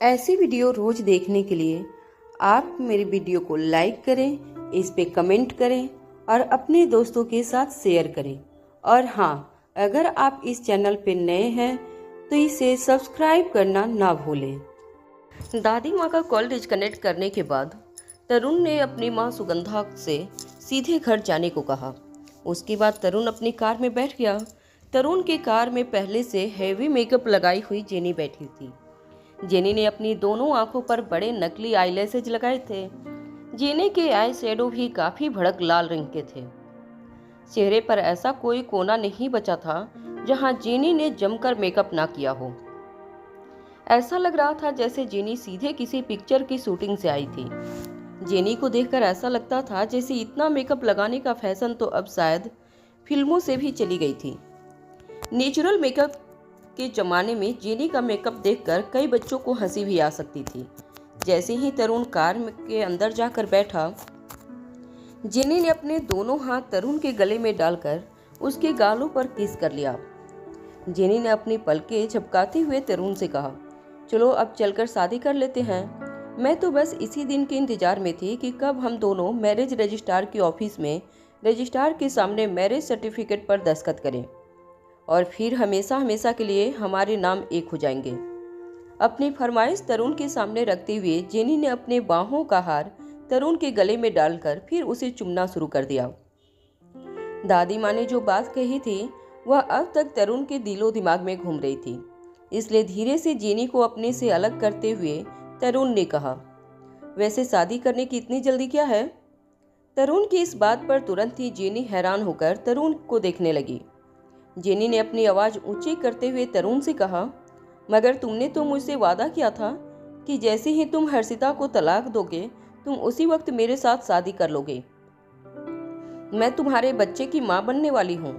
ऐसी वीडियो रोज देखने के लिए आप मेरी वीडियो को लाइक करें, इस पे कमेंट करें और अपने दोस्तों के साथ शेयर करें। और हाँ, अगर आप इस चैनल पे नए हैं तो इसे सब्सक्राइब करना ना भूलें। दादी माँ का कॉल डिस्कनेक्ट करने के बाद तरुण ने अपनी माँ सुगंधा से सीधे घर जाने को कहा। उसके बाद तरुण अपनी कार में बैठ गया। तरुण की कार में पहले से हेवी मेकअप लगाई हुई जेनी बैठी थी। जेनी ने अपनी दोनों आंखों पर बड़े नकली आईलैशेज लगाए थे। जेनी के आई शेडो भी काफी भड़क लाल रंग के थे। चेहरे पर ऐसा कोई कोना नहीं बचा था जहां जेनी ने जमकर मेकअप ना किया हो। ऐसा लग रहा था जैसे जेनी सीधे किसी पिक्चर की शूटिंग से आई थी। जेनी को देखकर ऐसा लगता था जैसे इतना मेकअप लगाने का फैशन तो अब शायद फिल्मों से भी चली गई थी। नेचुरल मेकअप के जमाने में जेनी का मेकअप देखकर कई बच्चों को हंसी भी आ सकती थी। जैसे ही तरुण कार के अंदर जाकर बैठा, जेनी ने अपने दोनों हाथ तरुण के गले में डालकर उसके गालों पर किस कर लिया। जेनी ने अपनी पलकें झपकाते हुए तरुण से कहा, चलो अब चलकर शादी कर लेते हैं। मैं तो बस इसी दिन के इंतजार में थी कि कब हम दोनों मैरिज रजिस्ट्रार के ऑफिस में रजिस्ट्रार के सामने मैरिज सर्टिफिकेट पर दस्तखत करें और फिर हमेशा हमेशा के लिए हमारे नाम एक हो जाएंगे। अपनी फरमाइश तरुण के सामने रखते हुए जेनी ने अपने बाहों का हार तरुण के गले में डालकर फिर उसे चूमना शुरू कर दिया। दादी माँ ने जो बात कही थी वह अब तक तरुण के दिलो दिमाग में घूम रही थी। इसलिए धीरे से जेनी को अपने से अलग करते हुए तरुण ने कहा, वैसे शादी करने की इतनी जल्दी क्या है? तरुण की इस बात पर तुरंत ही जेनी हैरान होकर तरुण को देखने लगी। जेनी ने अपनी आवाज़ ऊंची करते हुए तरुण से कहा, मगर तुमने तो मुझसे वादा किया था कि जैसे ही तुम हर्षिता को तलाक दोगे तुम उसी वक्त मेरे साथ शादी कर लोगे। मैं तुम्हारे बच्चे की माँ बनने वाली हूँ।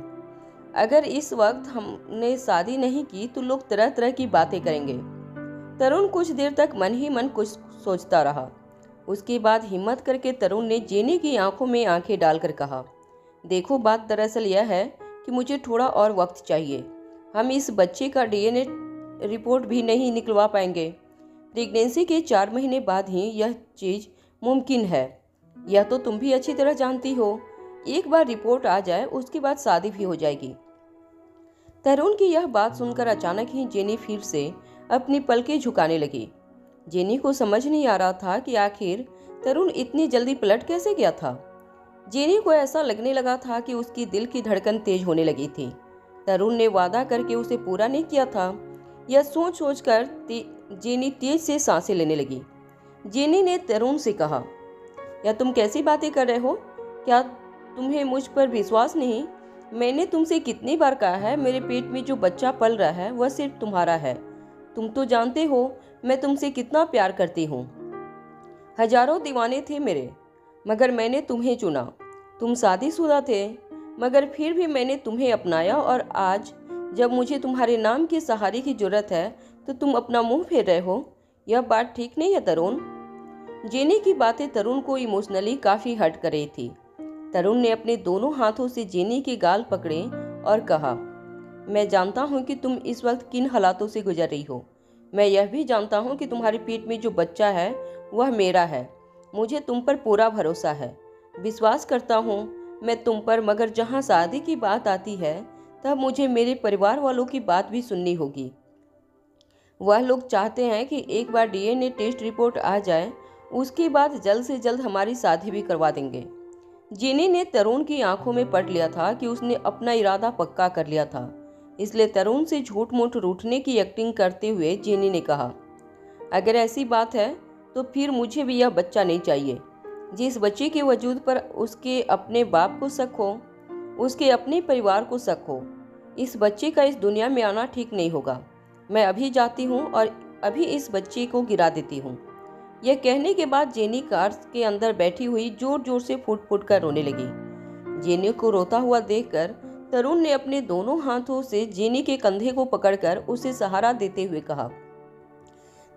अगर इस वक्त हमने शादी नहीं की तो लोग तरह तरह की बातें करेंगे। तरुण कुछ देर तक मन ही मन कुछ सोचता रहा। उसके बाद हिम्मत करके तरुण ने जेनी की आंखों में आंखें डालकर कहा, देखो, बात दरअसल यह है कि मुझे थोड़ा और वक्त चाहिए। हम इस बच्चे का डीएनए रिपोर्ट भी नहीं निकलवा पाएंगे। प्रेगनेंसी के 4 महीने बाद ही यह चीज़ मुमकिन है। यह तो तुम भी अच्छी तरह जानती हो। एक बार रिपोर्ट आ जाए उसके बाद शादी भी हो जाएगी। तरुण की यह बात सुनकर अचानक ही जेनी फिर से अपनी पलकें झुकाने लगी। जेनी को समझ नहीं आ रहा था कि आखिर तरुण इतनी जल्दी पलट कैसे गया था। जेनी को ऐसा लगने लगा था कि उसकी दिल की धड़कन तेज होने लगी थी। तरुण ने वादा करके उसे पूरा नहीं किया था। यह सोच सोच कर जेनी तेज से सांसें लेने लगी। जेनी ने तरुण से कहा, या तुम कैसी बातें कर रहे हो? क्या तुम्हें मुझ पर विश्वास नहीं? मैंने तुमसे कितनी बार कहा है, मेरे पेट में जो बच्चा पल रहा है वह सिर्फ तुम्हारा है। तुम तो जानते हो मैं तुमसे कितना प्यार करती हूँ। हजारों दीवाने थे मेरे, मगर मैंने तुम्हें चुना। तुम शादीशुदा थे, मगर फिर भी मैंने तुम्हें अपनाया। और आज जब मुझे तुम्हारे नाम के सहारे की जरूरत है तो तुम अपना मुंह फेर रहे हो। यह बात ठीक नहीं है तरुण। जेनी की बातें तरुण को इमोशनली काफ़ी हर्ट कर रही थी। तरुण ने अपने दोनों हाथों से जेनी के गाल पकड़े और कहा, मैं जानता हूँ कि तुम इस वक्त किन हालातों से गुजर रही हो। मैं यह भी जानता हूँ कि तुम्हारे पेट में जो बच्चा है वह मेरा है। मुझे तुम पर पूरा भरोसा है, विश्वास करता हूँ मैं तुम पर। मगर जहाँ शादी की बात आती है तब मुझे मेरे परिवार वालों की बात भी सुननी होगी। वह लोग चाहते हैं कि एक बार डीएनए टेस्ट रिपोर्ट आ जाए, उसके बाद जल्द से जल्द हमारी शादी भी करवा देंगे। जेनी ने तरुण की आंखों में पढ़ लिया था कि उसने अपना इरादा पक्का कर लिया था। इसलिए तरुण से झूठ मूठ रूठने की एक्टिंग करते हुए जेनी ने कहा, अगर ऐसी बात है तो फिर मुझे भी यह बच्चा नहीं चाहिए। जिस बच्चे के वजूद पर उसके अपने बाप को शक हो, उसके अपने परिवार को शक हो, इस बच्चे का इस दुनिया में आना ठीक नहीं होगा। मैं अभी जाती हूँ और अभी इस बच्चे को गिरा देती हूँ। यह कहने के बाद जेनी कार के अंदर बैठी हुई जोर जोर से फुट फुट कर रोने लगी। जेनी को रोता हुआ देखकर तरुण ने अपने दोनों हाथों से जेनी के कंधे को पकड़कर उसे सहारा देते हुए कहा,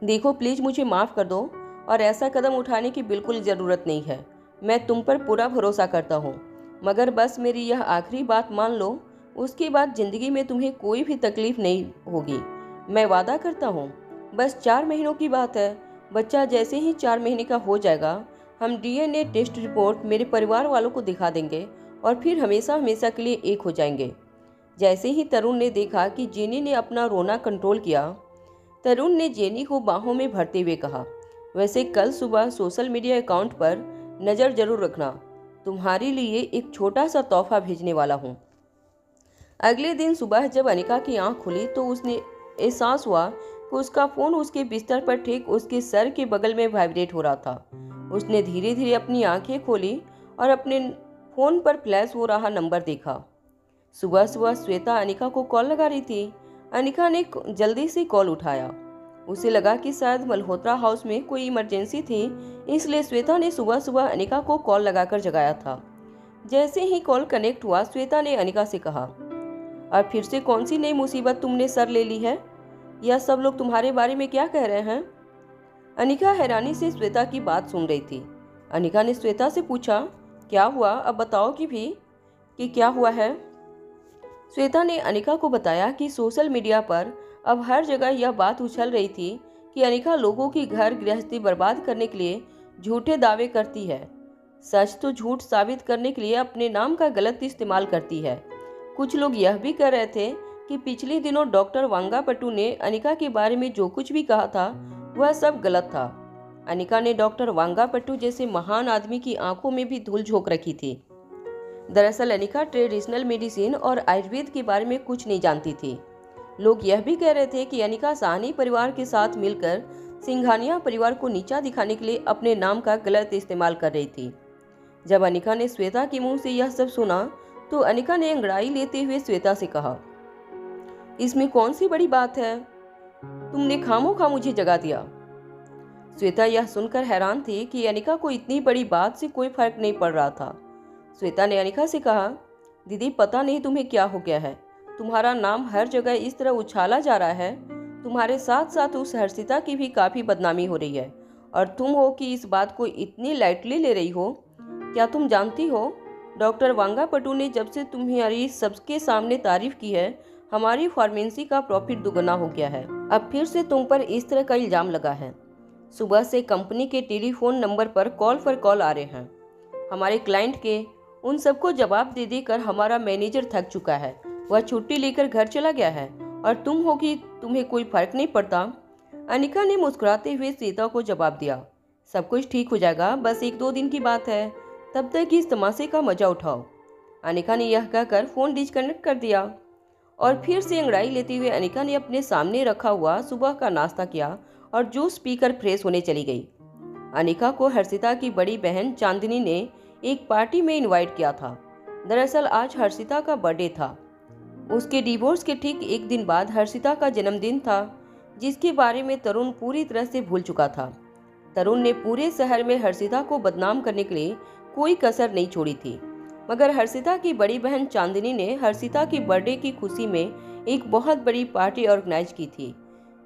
देखो, प्लीज मुझे माफ कर दो और ऐसा कदम उठाने की बिल्कुल ज़रूरत नहीं है। मैं तुम पर पूरा भरोसा करता हूँ, मगर बस मेरी यह आखिरी बात मान लो। उसके बाद ज़िंदगी में तुम्हें कोई भी तकलीफ नहीं होगी। मैं वादा करता हूँ बस 4 महीनों की बात है। बच्चा जैसे ही 4 महीने का हो जाएगा, हम डीएनए टेस्ट रिपोर्ट मेरे परिवार वालों को दिखा देंगे और फिर हमेशा हमेशा के लिए एक हो जाएंगे। जैसे ही तरुण ने देखा कि जेनी ने अपना रोना कंट्रोल किया, तरुण ने जेनी को बाहों में भरते हुए कहा, वैसे कल सुबह सोशल मीडिया अकाउंट पर नज़र जरूर रखना, तुम्हारे लिए एक छोटा सा तोहफा भेजने वाला हूँ। अगले दिन सुबह जब अनिका की आंख खुली तो उसने एहसास हुआ कि उसका फ़ोन उसके बिस्तर पर ठीक उसके सर के बगल में वाइब्रेट हो रहा था। उसने धीरे धीरे अपनी आंखें खोली और अपने फ़ोन पर फ्लैश हो रहा नंबर देखा। सुबह सुबह श्वेता अनिका को कॉल लगा रही थी। अनिका ने जल्दी से कॉल उठाया। उसे लगा कि शायद मल्होत्रा हाउस में कोई इमरजेंसी थी, इसलिए श्वेता ने सुबह सुबह अनिका को कॉल लगाकर जगाया था। जैसे ही कॉल कनेक्ट हुआ, श्वेता ने अनिका से कहा, और फिर से कौन सी नई मुसीबत तुमने सर ले ली है? यह सब लोग तुम्हारे बारे में क्या कह रहे हैं? अनिका हैरानी से श्वेता की बात सुन रही थी। अनिका ने श्वेता से पूछा, क्या हुआ, अब बताओ कि क्या हुआ है? श्वेता ने अनिका को बताया कि सोशल मीडिया पर अब हर जगह यह बात उछल रही थी कि अनिका लोगों की घर गृहस्थी बर्बाद करने के लिए झूठे दावे करती है। सच तो झूठ साबित करने के लिए अपने नाम का गलत इस्तेमाल करती है। कुछ लोग यह भी कह रहे थे कि पिछले दिनों डॉक्टर वांगापट्टू ने अनिका के बारे में जो कुछ भी कहा था वह सब गलत था। अनिका ने डॉक्टर वांगापट्टू जैसे महान आदमी की आंखों में भी धूल झोंक रखी थी। दरअसल अनिका ट्रेडिशनल मेडिसिन और आयुर्वेद के बारे में कुछ नहीं जानती थी। लोग यह भी कह रहे थे कि अनिका साहनी परिवार के साथ मिलकर सिंघानिया परिवार को नीचा दिखाने के लिए अपने नाम का गलत इस्तेमाल कर रही थी। जब अनिका ने श्वेता के मुंह से यह सब सुना तो अनिका ने अंगड़ाई लेते हुए श्वेता से कहा, इसमें कौन सी बड़ी बात है? तुमने खामोखा मुझे जगा दिया। श्वेता यह सुनकर हैरान थी कि अनिका को इतनी बड़ी बात से कोई फर्क नहीं पड़ रहा था। श्वेता ने अनिका से कहा, दीदी पता नहीं तुम्हें क्या हो गया है, तुम्हारा नाम हर जगह इस तरह उछाला जा रहा है। तुम्हारे साथ साथ उस हर्षिता की भी काफ़ी बदनामी हो रही है और तुम हो कि इस बात को इतनी लाइटली ले रही हो। क्या तुम जानती हो, डॉक्टर वांगापट्टू ने जब से तुम्हारी सबके सामने तारीफ की है, हमारी फार्मेसी का प्रॉफिट दुगना हो गया है। अब फिर से तुम पर इस तरह का इल्ज़ाम लगा है। सुबह से कंपनी के टेलीफोन नंबर पर कॉल आ रहे हैं। हमारे क्लाइंट के उन सबको जवाब दे देकर हमारा मैनेजर थक चुका है, वह छुट्टी लेकर घर चला गया है और तुम हो कि तुम्हें कोई फर्क नहीं पड़ता। अनिका ने मुस्कुराते हुए श्वेता को जवाब दिया, सब कुछ ठीक हो जाएगा, बस 1-2 दिन की बात है, तब तक इस तमाशे का मजा उठाओ। अनिका ने यह कहकर फ़ोन डिस्कनेक्ट कर दिया और फिर से अंगड़ाई लेते हुए अनिका ने अपने सामने रखा हुआ सुबह का नाश्ता किया और जूस पीकर फ्रेश होने चली गई। अनिका को हर्षिता की बड़ी बहन चांदनी ने एक पार्टी में इनवाइट किया था। दरअसल आज हर्षिता का बर्थडे था। उसके डिवोर्स के ठीक 1 दिन बाद हर्षिता का जन्मदिन था, जिसके बारे में तरुण पूरी तरह से भूल चुका था। तरुण ने पूरे शहर में हर्षिता को बदनाम करने के लिए कोई कसर नहीं छोड़ी थी, मगर हर्षिता की बड़ी बहन चांदनी ने हर्षिता की बर्थडे की खुशी में एक बहुत बड़ी पार्टी ऑर्गेनाइज की थी,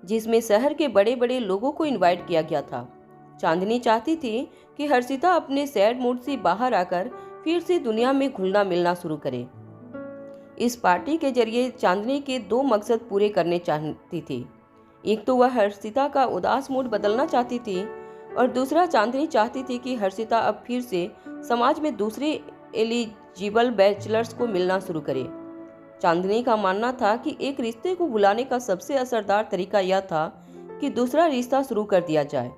जिसमें शहर के बड़े बड़े लोगों को इनवाइट किया गया था। चांदनी चाहती थी कि हर्षिता अपने सैड मूड से बाहर आकर फिर से दुनिया में घुलना मिलना शुरू करे। इस पार्टी के जरिए चांदनी के 2 मकसद पूरे करने चाहती थी। एक तो वह हर्षिता का उदास मूड बदलना चाहती थी और दूसरा चांदनी चाहती थी कि हर्षिता अब फिर से समाज में दूसरे एलिजिबल बैचलर्स को मिलना शुरू करे। चांदनी का मानना था कि एक रिश्ते को बुलाने का सबसे असरदार तरीका यह था कि दूसरा रिश्ता शुरू कर दिया जाए।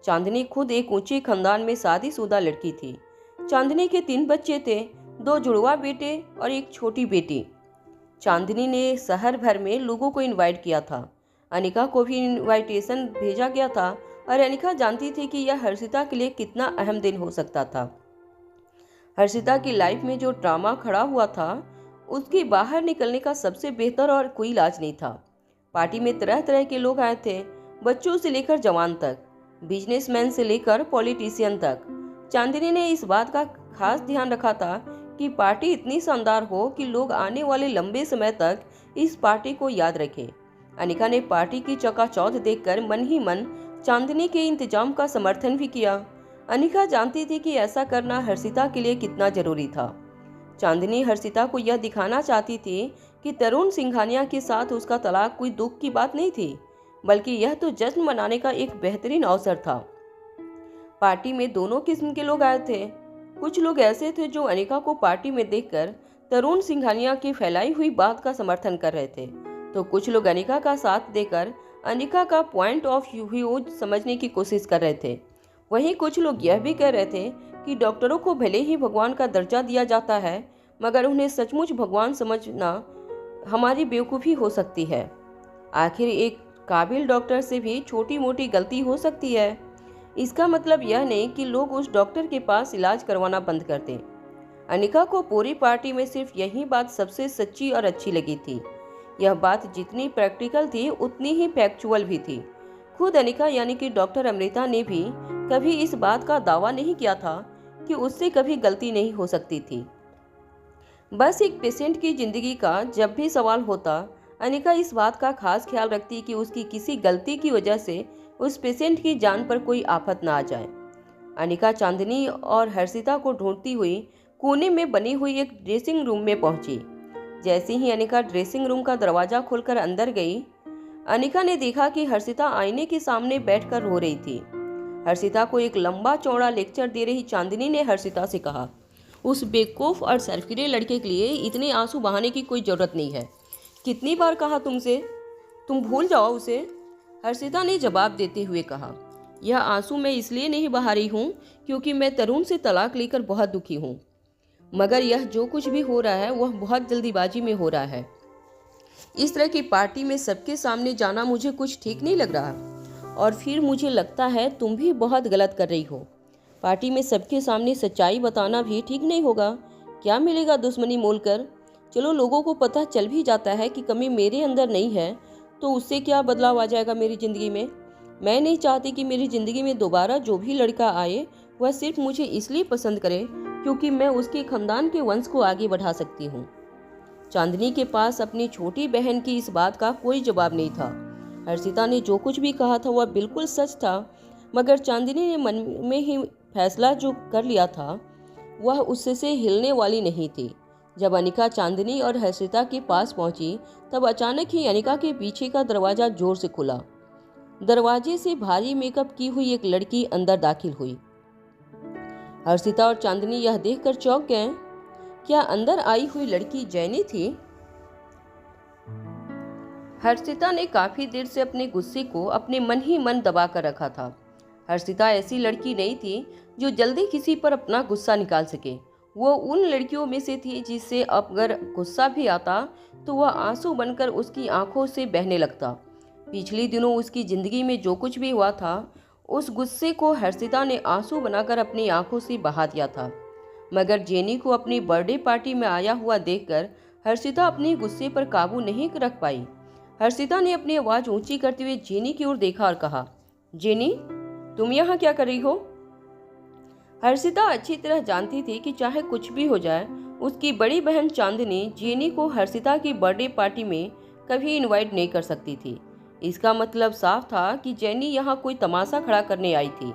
चांदनी खुद एक ऊंचे खानदान में शादीशुदा लड़की थी। चांदनी के 3 बच्चे थे, 2 जुड़वा बेटे और एक छोटी बेटी। चांदनी ने शहर भर में लोगों को इनवाइट किया था। अनिका को भी इनविटेशन भेजा गया था और अनिका जानती थी कि यह हर्षिता के लिए कितना अहम दिन हो सकता था। हर्षिता की लाइफ में जो ड्रामा खड़ा हुआ था, उसके बाहर निकलने का सबसे बेहतर और कोई इलाज नहीं था। पार्टी में तरह तरह के लोग आए थे, बच्चों से लेकर जवान तक, बिजनेसमैन से लेकर पॉलिटिशियन तक। चांदनी ने इस बात का खास ध्यान रखा था कि पार्टी इतनी शानदार हो कि लोग आने वाले लंबे समय तक इस पार्टी को याद रखें। अनिका ने पार्टी की चकाचौंध देखकर मन ही मन चांदनी के इंतजाम का समर्थन भी किया। अनिका जानती थी कि ऐसा करना हर्षिता के लिए कितना जरूरी था। चांदनी हर्षिता को यह दिखाना चाहती थी कि तरुण सिंघानिया के साथ उसका तलाक कोई दुख की बात नहीं थी, बल्कि यह तो जश्न मनाने का एक बेहतरीन अवसर था। पार्टी में दोनों किस्म के लोग आए थे। कुछ लोग ऐसे थे जो अनिका को पार्टी में देखकर तरुण सिंघानिया की फैलाई हुई बात का समर्थन कर रहे थे, तो कुछ लोग अनिका का साथ देकर अनिका का पॉइंट ऑफ व्यू समझने की कोशिश कर रहे थे। वहीं कुछ लोग यह भी कह रहे थे कि डॉक्टरों को भले ही भगवान का दर्जा दिया जाता है, मगर उन्हें सचमुच भगवान समझना हमारी बेवकूफ़ी हो सकती है। आखिर एक काबिल डॉक्टर से भी छोटी मोटी गलती हो सकती है। इसका मतलब यह नहीं कि लोग उस डॉक्टर के पास इलाज करवाना बंद कर दें। अनिका को पूरी पार्टी में सिर्फ यही बात सबसे सच्ची और अच्छी लगी थी। यह बात जितनी प्रैक्टिकल थी उतनी ही फैक्चुअल भी थी। खुद अनिका यानी कि डॉक्टर अमृता ने भी कभी इस बात का दावा नहीं किया था कि उससे कभी गलती नहीं हो सकती थी। बस एक पेशेंट की जिंदगी का जब भी सवाल होता, अनिका इस बात का खास ख्याल रखती कि उसकी किसी गलती की वजह से उस पेशेंट की जान पर कोई आफत ना आ जाए। अनिका चांदनी और हर्षिता को ढूंढती हुई कोने में बनी हुई एक ड्रेसिंग रूम में पहुंची। जैसे ही अनिका ड्रेसिंग रूम का दरवाजा खोलकर अंदर गई, अनिका ने देखा कि हर्षिता आईने के सामने बैठकर रो रही थी। हर्षिता को एक लंबा चौड़ा लेक्चर दे रही चांदनी ने हर्षिता से कहा, उस बेवकूफ़ और सरफिरे लड़के के लिए इतने आंसू बहाने की कोई ज़रूरत नहीं है। कितनी बार कहा तुमसे, तुम भूल जाओ उसे। हर्षिता ने जवाब देते हुए कहा, यह आंसू मैं इसलिए नहीं बहा रही हूँ क्योंकि मैं तरुण से तलाक लेकर बहुत दुखी हूँ, मगर यह जो कुछ भी हो रहा है वह बहुत जल्दीबाजी में हो रहा है। इस तरह की पार्टी में सबके सामने जाना मुझे कुछ ठीक नहीं लग रहा, और फिर मुझे लगता है तुम भी बहुत गलत कर रही हो। पार्टी में सबके सामने सच्चाई बताना भी ठीक नहीं होगा। क्या मिलेगा दुश्मनी मोलकर? चलो, लोगों को पता चल भी जाता है कि कमी मेरे अंदर नहीं है, तो उससे क्या बदलाव आ जाएगा मेरी ज़िंदगी में? मैं नहीं चाहती कि मेरी ज़िंदगी में दोबारा जो भी लड़का आए वह सिर्फ मुझे इसलिए पसंद करे क्योंकि मैं उसके खानदान के वंश को आगे बढ़ा सकती हूँ। चांदनी के पास अपनी छोटी बहन की इस बात का कोई जवाब नहीं था। हर्षिता ने जो कुछ भी कहा था वह बिल्कुल सच था, मगर चांदनी ने मन में ही फैसला जो कर लिया था वह उससे हिलने वाली नहीं थी। जब अनिका चांदनी और हर्षिता के पास पहुंची, तब अचानक ही अनिका के पीछे का दरवाजा जोर से खुला। दरवाजे से भारी मेकअप की हुई एक लड़की अंदर दाखिल हुई। हर्षिता और चांदनी यह देखकर चौंक गए। क्या अंदर आई हुई लड़की जैनी थी? हर्षिता ने काफी देर से अपने गुस्से को अपने मन ही मन दबा कर रखा था। हर्षिता ऐसी लड़की नहीं थी जो जल्दी किसी पर अपना गुस्सा निकाल सके। वो उन लड़कियों में से थी जिससे अगर गुस्सा भी आता तो वह आंसू बनकर उसकी आंखों से बहने लगता। पिछले दिनों उसकी जिंदगी में जो कुछ भी हुआ था, उस गुस्से को हर्षिता ने आंसू बनाकर अपनी आंखों से बहा दिया था। मगर जेनी को अपनी बर्थडे पार्टी में आया हुआ देखकर हर्षिता अपने गुस्से पर काबू नहीं रख पाई। हर्षिता ने अपनी आवाज़ ऊंची करते हुए जेनी की ओर देखा और कहा, जेनी, तुम यहाँ क्या कर रही हो? हर्षिता अच्छी तरह जानती थी कि चाहे कुछ भी हो जाए, उसकी बड़ी बहन चांदनी जेनी को हर्षिता की बर्थडे पार्टी में कभी इनवाइट नहीं कर सकती थी। इसका मतलब साफ था कि जेनी यहाँ कोई तमाशा खड़ा करने आई थी।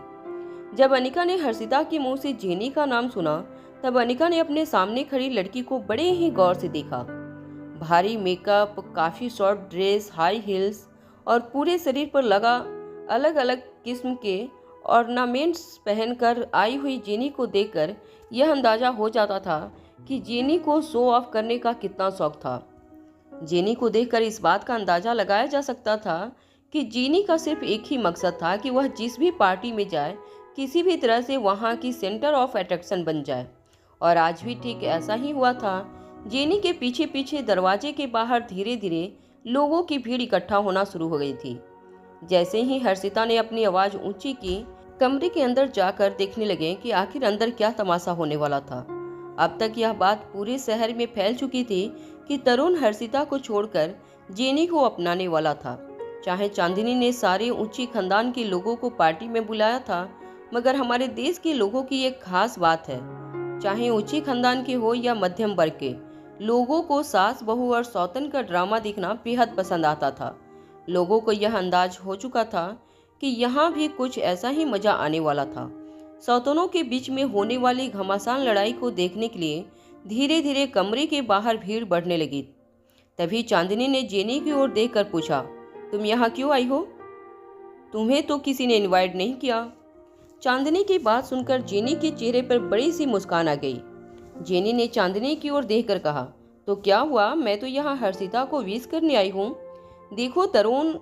जब अनिका ने हर्षिता के मुंह से जेनी का नाम सुना, तब अनिका ने अपने सामने खड़ी लड़की को बड़े ही गौर से देखा। भारी मेकअप, काफ़ी शॉर्ट ड्रेस, हाई हील्स और पूरे शरीर पर लगा अलग अलग किस्म के ऑर्नामेंट्स पहनकर आई हुई जेनी को देखकर यह अंदाज़ा हो जाता था कि जेनी को शो ऑफ करने का कितना शौक था। जेनी को देखकर इस बात का अंदाज़ा लगाया जा सकता था कि जेनी का सिर्फ एक ही मकसद था कि वह जिस भी पार्टी में जाए, किसी भी तरह से वहाँ की सेंटर ऑफ अट्रैक्शन बन जाए। और आज भी ठीक ऐसा ही हुआ था। जेनी के पीछे पीछे दरवाजे के बाहर धीरे धीरे लोगों की भीड़ इकट्ठा होना शुरू हो गई थी। जैसे ही हर्षिता ने अपनी आवाज़ ऊंची की, कमरे के अंदर जाकर देखने लगे कि आखिर अंदर क्या तमाशा होने वाला था। अब तक यह बात पूरे शहर में फैल चुकी थी कि तरुण हर्षिता को छोड़कर जेनी को अपनाने वाला था। चाहे चांदनी ने सारे ऊंची खानदान के लोगों को पार्टी में बुलाया था, मगर हमारे देश के लोगों की एक खास बात है, चाहे ऊंची खानदान के हो या मध्यम वर्ग के, लोगों को सास बहू और सौतन का ड्रामा देखना बेहद पसंद आता था। लोगों को यह अंदाज हो चुका था कि यहाँ भी कुछ ऐसा ही मजा आने वाला था। सौतनों के बीच में होने वाली घमासान लड़ाई को देखने के लिए धीरे धीरे कमरे के बाहर भीड़ बढ़ने लगी। तभी चांदनी ने जेनी की ओर देखकर पूछा, तुम यहाँ क्यों आई हो? तुम्हें तो किसी ने इनवाइट नहीं किया। चांदनी की बात सुनकर जेनी के चेहरे पर बड़ी सी मुस्कान आ गई। जेनी ने चांदनी की ओर देखकर कहा, तो क्या हुआ, मैं तो यहाँ हर्षिता को विश करने आई हूँ। देखो तरुण,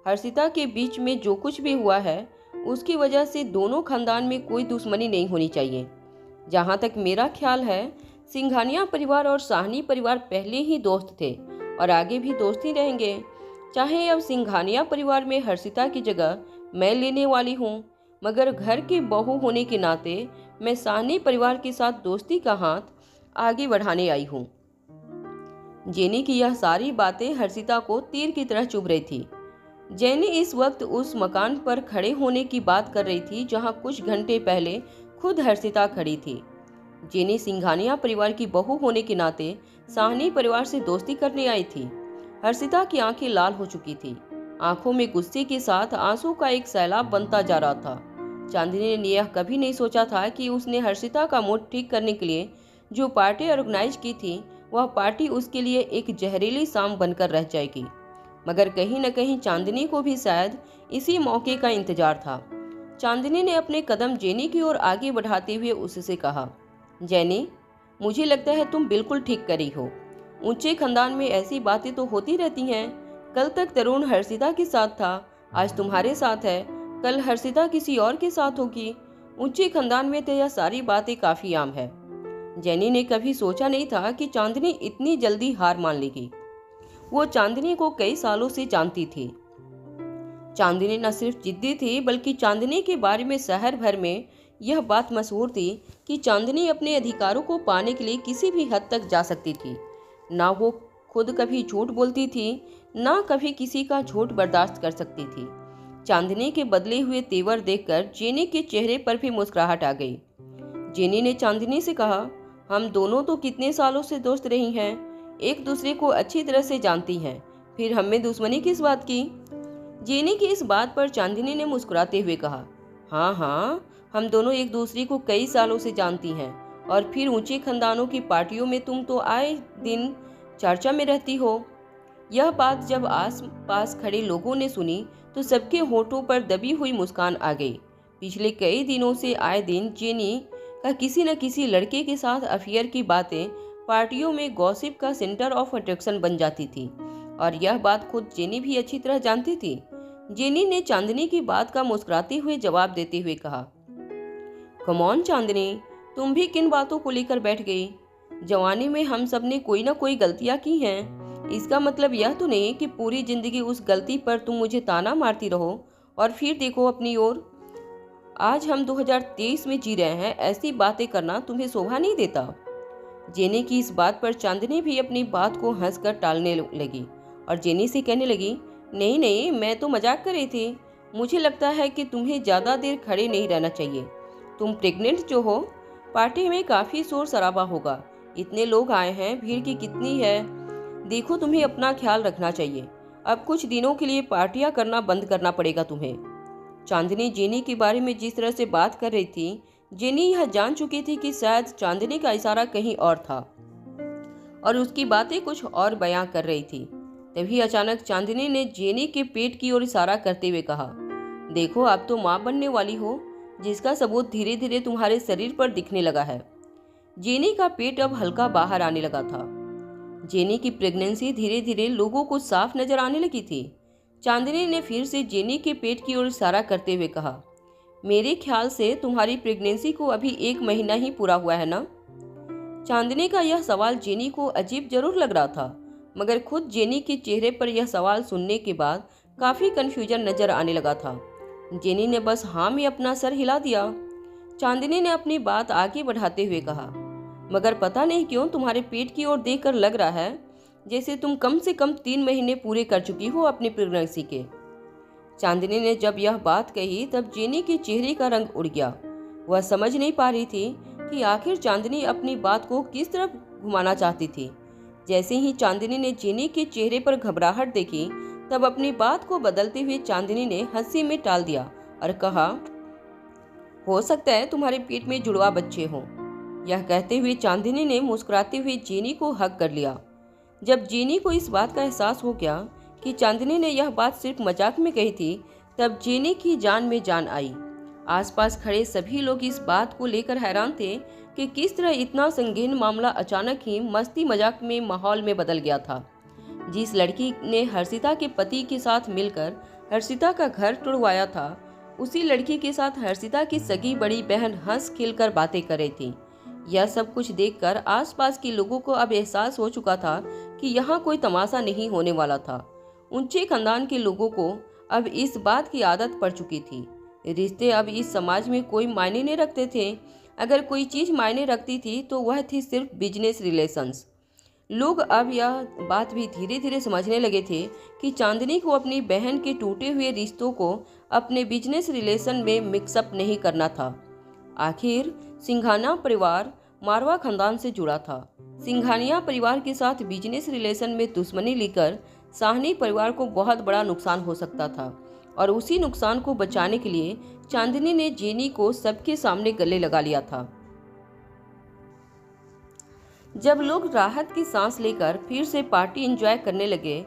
हर्षिता के बीच में जो कुछ भी हुआ है उसकी वजह से दोनों खानदान में कोई दुश्मनी नहीं होनी चाहिए। जहाँ तक मेरा ख्याल है, सिंघानिया परिवार और साहनी परिवार पहले ही दोस्त थे और आगे भी दोस्त ही रहेंगे। चाहे अब सिंघानिया परिवार में हर्षिता की जगह मैं लेने वाली हूँ, मगर घर की बहू होने के नाते मैं साहनी परिवार के साथ दोस्ती का हाथ आगे बढ़ाने आई हूँ। जेनी की यह सारी बातें हर्षिता को तीर की तरह चुभ रही थी। जेनी इस वक्त उस मकान पर खड़े होने की बात कर रही थी जहाँ कुछ घंटे पहले खुद हर्षिता खड़ी थी। जेनी सिंघानिया परिवार की बहू होने के नाते साहनी परिवार से दोस्ती करने आई थी। हर्षिता की आंखें लाल हो चुकी थी। आंखों में गुस्से के साथ आंसू का एक सैलाब बनता जा रहा था। चांदनी ने यह कभी नहीं सोचा था कि उसने हर्षिता का मूड ठीक करने के लिए जो पार्टी ऑर्गेनाइज की थी, वह पार्टी उसके लिए एक जहरीली शाम बनकर रह जाएगी। मगर कहीं न कहीं चांदनी को भी शायद इसी मौके का इंतजार था। चांदनी ने अपने कदम जेनी की ओर आगे बढ़ाते हुए उससे कहा, जेनी, मुझे लगता है तुम बिल्कुल ठीक करी हो। ऊंचे खानदान में ऐसी बातें तो होती रहती हैं। कल तक तरुण हर्षिता के साथ था, आज तुम्हारे साथ है, कल हर्षिता किसी और के साथ होगी। ऊंचे खानदान में तो यह सारी बातें काफी आम है। जेनी ने कभी सोचा नहीं था कि चांदनी इतनी जल्दी हार मान लेगी। वो चांदनी को कई सालों से जानती थी। चांदनी न सिर्फ जिद्दी थी, बल्कि चांदनी के बारे में शहर भर में यह बात मशहूर थी कि चांदनी अपने अधिकारों को पाने के लिए किसी भी हद तक जा सकती थी। ना वो खुद कभी झूठ बोलती थी, ना कभी किसी का झूठ बर्दाश्त कर सकती थी। चांदनी के बदले हुए तेवर देखकर जेनी के चेहरे पर भी मुस्कुराहट आ गई। जेनी ने चांदनी से कहा, हम दोनों तो कितने सालों से दोस्त रही हैं, एक दूसरे को अच्छी तरह से जानती हैं, फिर हमें दुश्मनी किस बात की। जेनी की इस बात पर चांदनी ने मुस्कुराते हुए कहा, हाँ हाँ, हम दोनों एक दूसरे को कई सालों से जानती हैं, और फिर ऊंचे खानदानों की पार्टियों में तुम तो आए दिन चर्चा में रहती हो। यह बात जब आस पास खड़े लोगों ने सुनी तो सबके होठों पर दबी हुई मुस्कान आ गई। पिछले कई दिनों से आए दिन जेनी का किसी न किसी लड़के के साथ अफेयर की बातें पार्टियों में गॉसिप का सेंटर ऑफ अट्रैक्शन बन जाती थी, और यह बात खुद जेनी भी अच्छी तरह जानती थी। जेनी ने चांदनी की बात का मुस्कुराते हुए जवाब देते हुए कहा, कम ऑन चांदनी, तुम भी किन बातों को लेकर बैठ गई। जवानी में हम सब ने कोई ना कोई गलतियां की हैं। इसका मतलब यह तो नहीं कि पूरी जिंदगी उस गलती पर तुम मुझे ताना मारती रहो और फिर देखो अपनी ओर। आज हम 2023 में जी रहे हैं, ऐसी बातें करना तुम्हें शोभा नहीं देता। जेनी की इस बात पर चांदनी भी अपनी बात को हंसकर टालने लगी और जेनी से कहने लगी, नहीं नहीं, मैं तो मजाक कर रही थी। मुझे लगता है कि तुम्हें ज़्यादा देर खड़े नहीं रहना चाहिए। तुम प्रेग्नेंट जो हो, पार्टी में काफ़ी शोर शराबा होगा, इतने लोग आए हैं, भीड़ की कितनी है। देखो, तुम्हें अपना ख्याल रखना चाहिए। अब कुछ दिनों के लिए पार्टियां करना बंद करना पड़ेगा तुम्हें। चांदनी जेनी के बारे में जिस तरह से बात कर रही थी, जेनी यह जान चुकी थी कि शायद चांदनी का इशारा कहीं और था और उसकी बातें कुछ और बयां कर रही थी। तभी अचानक चांदनी ने जेनी के पेट की ओर इशारा करते हुए कहा, देखो, आप तो माँ बनने वाली हो, जिसका सबूत धीरे धीरे तुम्हारे शरीर पर दिखने लगा है। जेनी का पेट अब हल्का बाहर आने लगा था। जेनी की प्रेगनेंसी धीरे धीरे लोगों को साफ नजर आने लगी थी। चांदनी ने फिर से जेनी के पेट की ओर इशारा करते हुए कहा, मेरे ख्याल से तुम्हारी प्रेगनेंसी को अभी 1 महीना ही पूरा हुआ है ना। चांदनी का यह सवाल जेनी को अजीब जरूर लग रहा था, मगर खुद जेनी के चेहरे पर यह सवाल सुनने के बाद काफ़ी कन्फ्यूजन नजर आने लगा था। जेनी ने बस हाँ में अपना सर हिला दिया। चांदनी ने अपनी बात आगे बढ़ाते हुए कहा, मगर पता नहीं क्यों तुम्हारे पेट की ओर देखकर लग रहा है जैसे तुम कम से कम 3 महीने पूरे कर चुकी हो अपनी प्रेगनेंसी के। चांदनी ने जब यह बात कही तब जेनी के चेहरे का रंग उड़ गया। वह समझ नहीं पा रही थी कि आखिर चांदनी अपनी बात को किस तरफ घुमाना चाहती थी। जैसे ही चांदनी ने जेनी के चेहरे पर घबराहट देखी, तब अपनी बात को बदलते हुए चांदनी ने हंसी में टाल दिया और कहा, हो सकता है तुम्हारे पेट में जुड़वा बच्चे हों। यह कहते हुए चांदनी ने मुस्कुराते हुए जेनी को हग कर लिया। जब जेनी को इस बात का एहसास हो गया कि चांदनी ने यह बात सिर्फ मजाक में कही थी, तब जेनी की जान में जान आई। आसपास खड़े सभी लोग इस बात को लेकर हैरान थे कि किस तरह इतना संगीन मामला अचानक ही मस्ती मजाक में माहौल में बदल गया था। जिस लड़की ने हर्षिता के पति के साथ मिलकर हर्षिता का घर तुड़वाया था, उसी लड़की के साथ हर्षिता की सगी बड़ी बहन हंस खिलकर बातें कर रही थी। यह सब कुछ देखकर आसपास के लोगों को अब एहसास हो चुका था कि यहाँ कोई तमाशा नहीं होने वाला था। ऊंचे खानदान के लोगों को अब इस बात की आदत पड़ चुकी थी। रिश्ते अब इस समाज में कोई मायने नहीं रखते थे। अगर कोई चीज मायने रखती थी तो वह थी सिर्फ बिजनेस रिलेशंस। लोग अब यह बात भी धीरे धीरे समझने लगे थे कि चांदनी को अपनी बहन के टूटे हुए रिश्तों को अपने बिजनेस रिलेशन में मिक्सअप नहीं करना था। आखिर सिंघानिया परिवार मारवा खानदान से जुड़ा था। सिंघानिया परिवार के साथ बिजनेस रिलेशन में दुश्मनी लेकर साहनी परिवार को बहुत बड़ा नुकसान हो सकता था, और उसी नुकसान को बचाने के लिए चांदनी ने जेनी को सबके सामने गले लगा लिया था। जब लोग राहत की सांस लेकर फिर से पार्टी एंजॉय करने लगे,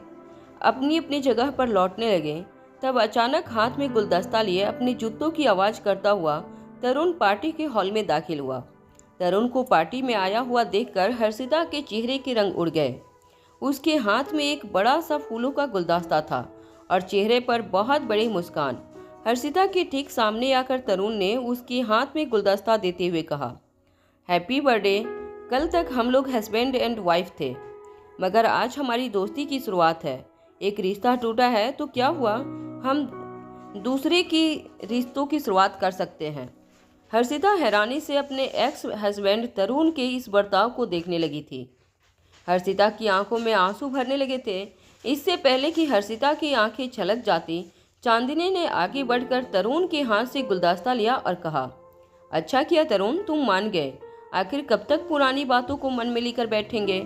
अपनी अपनी जगह पर लौटने लगे, तब अचानक हाथ में गुलदस्ता लिए अपने जूतों की आवाज करता हुआ तरुण पार्टी के हॉल में दाखिल हुआ। तरुण को पार्टी में आया हुआ देखकर हर्षिता के चेहरे के रंग उड़ गए। उसके हाथ में एक बड़ा सा फूलों का गुलदस्ता था और चेहरे पर बहुत बड़ी मुस्कान। हर्षिता के ठीक सामने आकर तरुण ने उसके हाथ में गुलदस्ता देते हुए कहा, हैप्पी बर्थडे। कल तक हम लोग हस्बैंड एंड वाइफ थे, मगर आज हमारी दोस्ती की शुरुआत है। एक रिश्ता टूटा है तो क्या हुआ, हम दूसरे की रिश्तों की शुरुआत कर सकते हैं। हर्षिता हैरानी से अपने एक्स हस्बैंड तरुण के इस बर्ताव को देखने लगी थी। हर्षिता की आंखों में आंसू भरने लगे थे। इससे पहले कि हर्षिता की आंखें छलक जाती, चांदनी ने आगे बढ़कर तरुण के हाथ से गुलदस्ता लिया और कहा, अच्छा किया तरुण, तुम मान गए। आखिर कब तक पुरानी बातों को मन में लेकर बैठेंगे।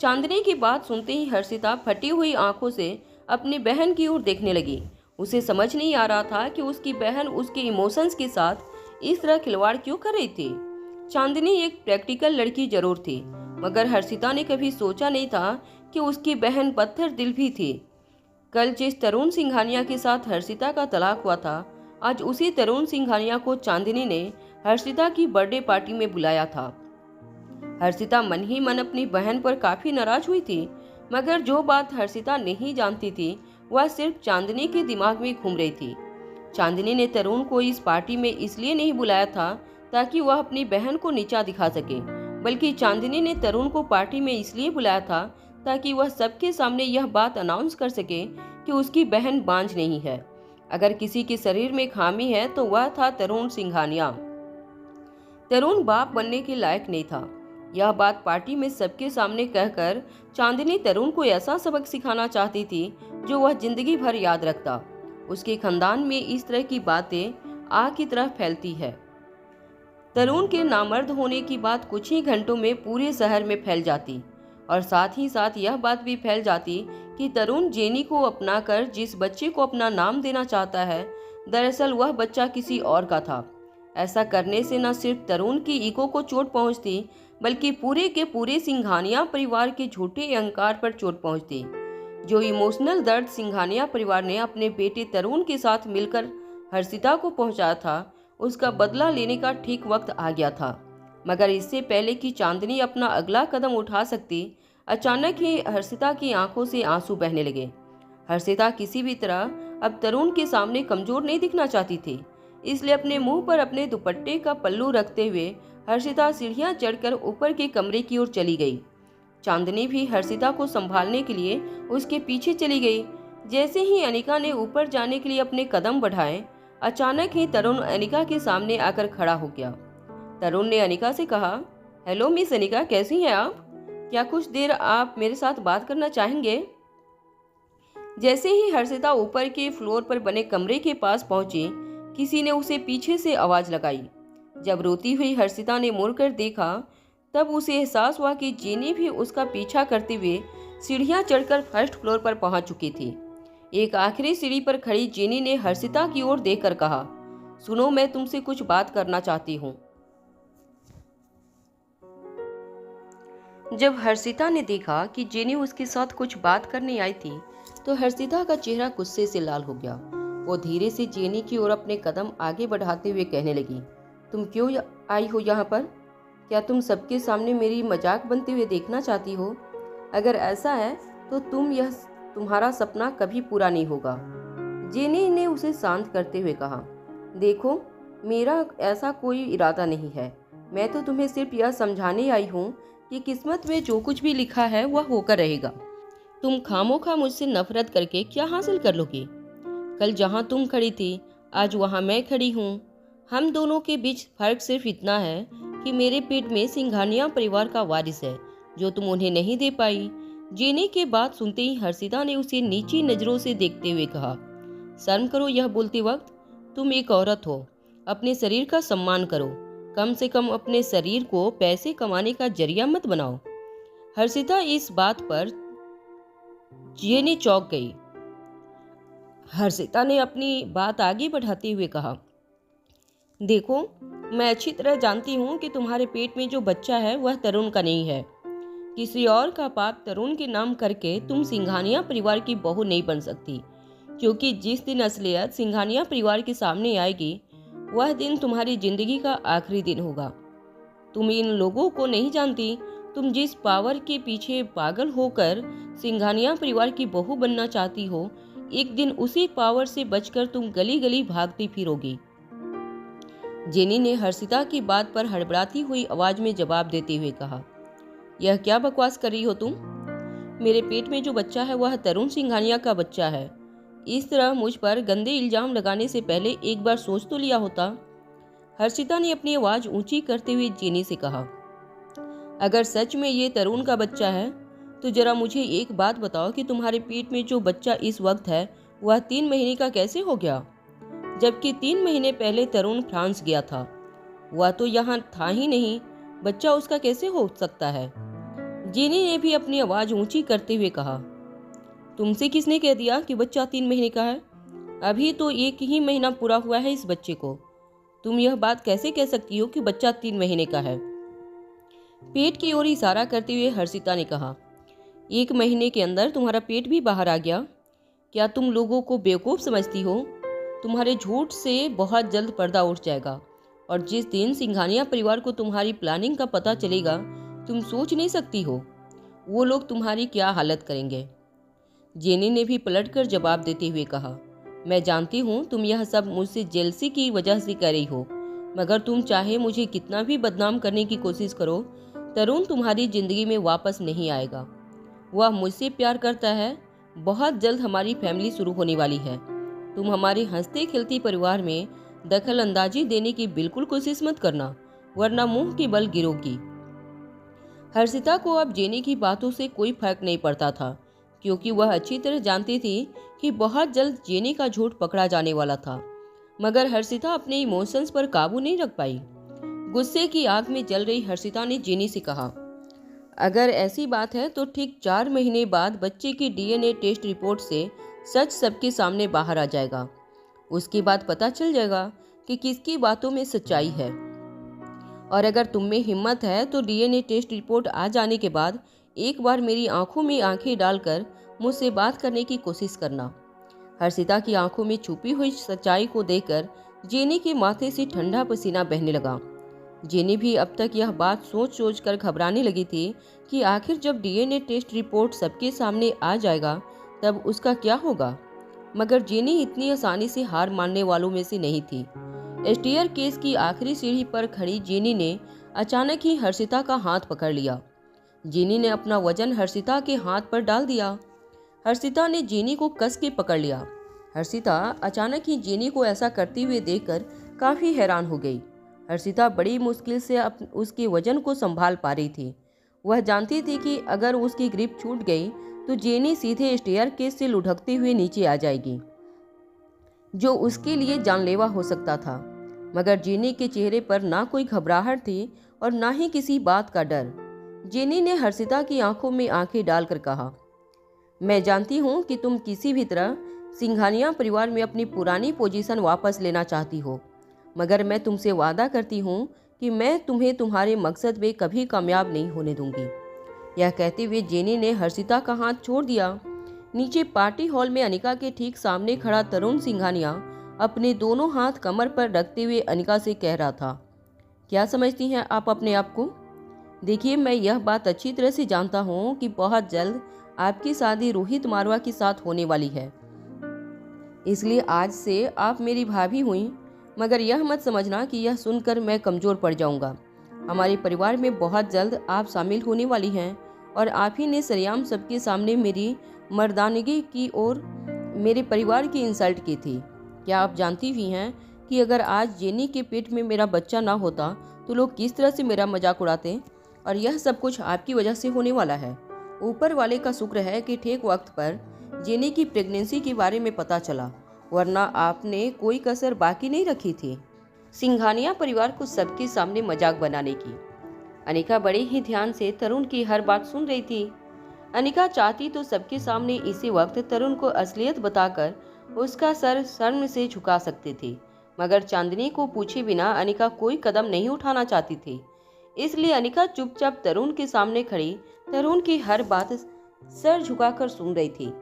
चांदनी की बात सुनते ही हर्षिता फटी हुई आंखों से अपनी बहन की ओर देखने लगी। उसे समझ नहीं आ रहा था कि उसकी बहन उसके इमोशंस के साथ इस तरह खिलवाड़ क्यों कर रही थी। चांदनी एक प्रैक्टिकल लड़की जरूर थी, मगर हर्षिता ने कभी सोचा नहीं था कि उसकी बहन पत्थर दिल भी थी। कल जिस तरुण सिंघानिया के साथ हर्षिता का तलाक हुआ था, आज उसी तरुण सिंघानिया को चांदनी ने हर्षिता की बर्थडे पार्टी में बुलाया था। हर्षिता मन ही मन अपनी बहन पर काफी नाराज हुई थी, मगर जो बात हर्षिता नहीं जानती थी वह सिर्फ चांदनी के दिमाग में घूम रही थी। चांदनी ने तरुण को इस पार्टी में इसलिए नहीं बुलाया था ताकि वह अपनी बहन को नीचा दिखा सके, बल्कि चांदनी ने तरुण को पार्टी में इसलिए बुलाया था ताकि वह सबके सामने यह बात अनाउंस कर सके कि उसकी बहन बांझ नहीं है। अगर किसी के शरीर में खामी है तो वह था तरुण सिंघानिया। तरुण बाप बनने के लायक नहीं था। यह बात पार्टी में सबके सामने कहकर चांदनी तरुण को ऐसा सबक सिखाना चाहती थी जो वह जिंदगी भर याद रखता। उसके खानदान में इस तरह की बातें आग की तरह फैलती है। तरुण के नामर्द होने की बात कुछ ही घंटों में पूरे शहर में फैल जाती, और साथ ही साथ यह बात भी फैल जाती कि तरुण जेनी को अपनाकर जिस बच्चे को अपना नाम देना चाहता है, दरअसल वह बच्चा किसी और का था। ऐसा करने से न सिर्फ तरुण की ईगो को चोट पहुंचती, बल्कि पूरे के पूरे सिंघानिया परिवार के झूठे अहंकार पर चोट पहुंचती। जो इमोशनल दर्द सिंघानिया परिवार ने अपने बेटे तरुण के साथ मिलकर हर्षिता को पहुंचाया था, उसका बदला लेने का ठीक वक्त आ गया था। मगर इससे पहले कि चांदनी अपना अगला कदम उठा सकती, अचानक ही हर्षिता की आंखों से आंसू बहने लगे। हर्षिता किसी भी तरह अब तरुण के सामने कमजोर नहीं दिखना चाहती थी, इसलिए अपने मुंह पर अपने दुपट्टे का पल्लू रखते हुए हर्षिता सीढ़ियां चढ़कर ऊपर के कमरे की ओर चली गई। चांदनी भी हर्षिता को संभालने के लिए उसके पीछे चली गई। जैसे ही अनिका ने ऊपर जाने के लिए अपने कदम बढ़ाए, अचानक ही तरुण अनिका के सामने आकर खड़ा हो गया। तरुण ने अनिका से कहा, हेलो मिस अनिका, कैसी हैं आप? क्या कुछ देर आप मेरे साथ बात करना चाहेंगे? जैसे ही हर्षिता ऊपर के फ्लोर पर बने कमरे के पास पहुंची, किसी ने उसे पीछे से आवाज लगाई। जब रोती हुई हर्षिता ने मुड़कर देखा, तब उसे एहसास हुआ कि जेनी भी उसका पीछा करते हुए सीढ़ियां चढ़कर फर्स्ट फ्लोर पर पहुंच चुकी थी। एक आखिरी सीढ़ी पर खड़ी जेनी ने हर्षिता की ओर देखकर कहा, सुनो, मैं तुमसे कुछ बात करना चाहती हूँ। जब हर्षिता ने देखा कि जेनी उसके साथ कुछ बात करने आई थी, तो हर्षिता का चेहरा गुस्से से लाल हो गया। वो धीरे से जेनी की ओर अपने कदम आगे बढ़ाते हुए कहने लगी, तुम क्यों आई हो यहाँ पर? क्या तुम सबके सामने मेरी मजाक बनते हुए देखना चाहती हो? अगर ऐसा है तो तुम्हारा सपना कभी पूरा नहीं होगा। जेनी ने उसे शांत करते हुए कहा, देखो, मेरा ऐसा कोई इरादा नहीं है। मैं तो तुम्हें सिर्फ यह समझाने आई हूँ कि किस्मत में जो कुछ भी लिखा है वह होकर रहेगा। तुम खामोखा मुझसे नफरत करके क्या हासिल कर लोगे? कल जहाँ तुम खड़ी थी, आज वहाँ मैं खड़ी हूँ। हम दोनों के बीच फर्क सिर्फ इतना है कि मेरे पेट में सिंघानिया परिवार का वारिस है, जो तुम उन्हें नहीं दे पाई। जेनी के बात सुनते ही हर्षिता ने उसे नीची नजरों से देखते हुए कहा, शर्म करो यह बोलते वक्त। तुम एक औरत हो, अपने शरीर का सम्मान करो। कम से कम अपने शरीर को पैसे कमाने का जरिया मत बनाओ। हर्षिता इस बात पर जेनी चौंक गई। हर्षिता ने अपनी बात आगे बढ़ाते हुए कहा, देखो, मैं अच्छी तरह जानती हूँ कि तुम्हारे पेट में जो बच्चा है वह तरुण का नहीं है। किसी और का पाप तरुण के नाम करके तुम सिंघानिया परिवार की बहू नहीं बन सकती, क्योंकि जिस दिन असलियत सिंघानिया परिवार के सामने आएगी वह दिन तुम्हारी जिंदगी का आखिरी दिन होगा। तुम इन लोगों को नहीं जानती। तुम जिस पावर के पीछे पागल होकर सिंघानिया परिवार की बहू बनना चाहती हो, एक दिन उसी पावर से बचकर तुम गली गली भागती फिरोगी। जेनी ने हर्षिता की बात पर हड़बड़ाती हुई आवाज में जवाब देते हुए कहा, यह क्या बकवास कर रही हो तुम? मेरे पेट में जो बच्चा है वह तरुण सिंघानिया का बच्चा है। इस तरह मुझ पर गंदे इल्जाम लगाने से पहले एक बार सोच तो लिया होता। हर्षिता ने अपनी आवाज ऊंची करते हुए जेनी से कहा, अगर सच में ये तरुण का बच्चा है तो जरा मुझे एक बात बताओ कि तुम्हारे पेट में जो बच्चा इस वक्त है वह 3 महीने का कैसे हो गया, जबकि 3 महीने पहले तरुण फ्रांस गया था। वह तो यहाँ था ही नहीं, बच्चा उसका कैसे हो सकता है? जेनी ने भी अपनी आवाज ऊंची करते हुए कहा, तुमसे किसने कह दिया कि बच्चा 3 महीने का है? अभी तो 1 ही महीना पूरा हुआ है इस बच्चे को। तुम यह बात कैसे कह सकती हो कि बच्चा 3 महीने का है? पेट की ओर इशारा करते हुए हर्षिता ने कहा, 1 महीने के अंदर तुम्हारा पेट भी बाहर आ गया? क्या तुम लोगों को बेवकूफ़ समझती हो? तुम्हारे झूठ से बहुत जल्द पर्दा उठ जाएगा, और जिस दिन सिंघानिया परिवार को तुम्हारी प्लानिंग का पता चलेगा, तुम सोच नहीं सकती हो वो लोग तुम्हारी क्या हालत करेंगे। जेनी ने भी पलटकर जवाब देते हुए कहा, मैं जानती हूँ तुम यह सब मुझसे जेलसी की वजह से कर रही हो, मगर तुम चाहे मुझे कितना भी बदनाम करने की कोशिश करो, तरुण तुम्हारी जिंदगी में वापस नहीं आएगा। वह मुझसे प्यार करता है। बहुत जल्द हमारी फैमिली शुरू होने वाली है। तुम हमारे हंसते खेलते परिवार में दखल अंदाजी देने की बिल्कुल कोशिश मत करना, वरना मुंह की बल गिरोगी। हर्षिता को अब जेनी की बातों से कोई फर्क नहीं पड़ता था, क्योंकि वह अच्छी तरह जानती थी कि बहुत जल्द जेनी का झूठ पकड़ा जाने वाला था। मगर हर्षिता अपने इमोशंस पर काबू नहीं रख पाई। गुस्से की आग में जल रही हर्षिता ने जेनी से कहा, अगर ऐसी बात है तो ठीक 4 महीने बाद बच्चे की डीएनए टेस्ट रिपोर्ट से सच सबके सामने बाहर आ जाएगा। उसके बाद पता चल जाएगा कि किसकी बातों में सच्चाई है। और अगर तुम में हिम्मत है तो डीएनए टेस्ट रिपोर्ट आ जाने के बाद एक बार मेरी आंखों में आंखें डालकर मुझसे बात करने की कोशिश करना। हर्षिता की आंखों में छुपी हुई सच्चाई को देखकर जेनी के माथे से ठंडा पसीना बहने लगा। जेनी भी अब तक यह बात सोच सोच कर घबराने लगी थी कि आखिर जब डीएनए टेस्ट रिपोर्ट सबके सामने आ जाएगा तब उसका क्या होगा। मगर जेनी इतनी आसानी से हार मानने वालों में से नहीं थी। स्टेयर केस की आखिरी सीढ़ी पर खड़ी जेनी ने अचानक ही हर्षिता का हाथ पकड़ लिया। जेनी ने अपना वजन हर्षिता के हाथ पर डाल दिया। हर्षिता ने जेनी को कस के पकड़ लिया। हर्षिता अचानक ही जेनी को ऐसा करते हुए देखकर काफ़ी हैरान हो गई। हर्षिता बड़ी मुश्किल से उसके वजन को संभाल पा रही थी। वह जानती थी कि अगर उसकी ग्रिप छूट गई तो जेनी सीधे स्टेयर केस से लुढ़कते हुए नीचे आ जाएगी, जो उसके लिए जानलेवा हो सकता था। मगर जेनी के चेहरे पर ना कोई घबराहट थी और ना ही किसी बात का डर। जेनी ने हर्षिता की आंखों में आंखें डालकर कहा, मैं जानती हूँ कि तुम किसी भी तरह सिंघानिया परिवार में अपनी पुरानी पोजीशन वापस लेना चाहती हो, मगर मैं तुमसे वादा करती हूँ कि मैं तुम्हें तुम्हारे मकसद में कभी कामयाब नहीं होने दूंगी। यह कहते हुए जेनी ने हर्षिता का हाथ छोड़ दिया। नीचे पार्टी हॉल में अनिका के ठीक सामने खड़ा तरुण सिंघानिया अपने दोनों हाथ कमर पर रखते हुए अनिका से कह रहा था, क्या समझती हैं आप अपने आप को? देखिए, मैं यह बात अच्छी तरह से जानता हूँ कि बहुत जल्द आपकी शादी रोहित मारवा के साथ होने वाली है, इसलिए आज से आप मेरी भाभी हुई। मगर यह मत समझना कि यह सुनकर मैं कमज़ोर पड़ जाऊंगा। हमारे परिवार में बहुत जल्द आप शामिल होने वाली हैं और आप ही ने सरेआम सबके सामने मेरी मर्दानगी की और मेरे परिवार की इंसल्ट की थी। क्या आप जानती भी हैं कि अगर आज जेनी के पेट में मेरा बच्चा ना होता तो लोग किस तरह से मेरा मजाक उड़ाते? और यह सब कुछ आपकी वजह से होने वाला है। ऊपर वाले का शुक्र है कि ठीक वक्त पर जेनी की प्रेगनेंसी के बारे में पता चला, वरना आपने कोई कसर बाकी नहीं रखी थी। सिंघानिया परिवार को सबके सामने मजाक बनाने की। अनिका बड़े ही ध्यान से तरुण की हर बात सुन रही थी। अनिका चाहती तो सबके सामने इसी वक्त तरुण को असलियत बताकर उसका सर शर्म से झुका सकती थी, मगर चांदनी को पूछे बिना अनिका कोई कदम नहीं उठाना चाहती थी। इसलिए अनिका चुपचाप तरुण के सामने खड़ी तरुण की हर बात सर झुकाकर सुन रही थी।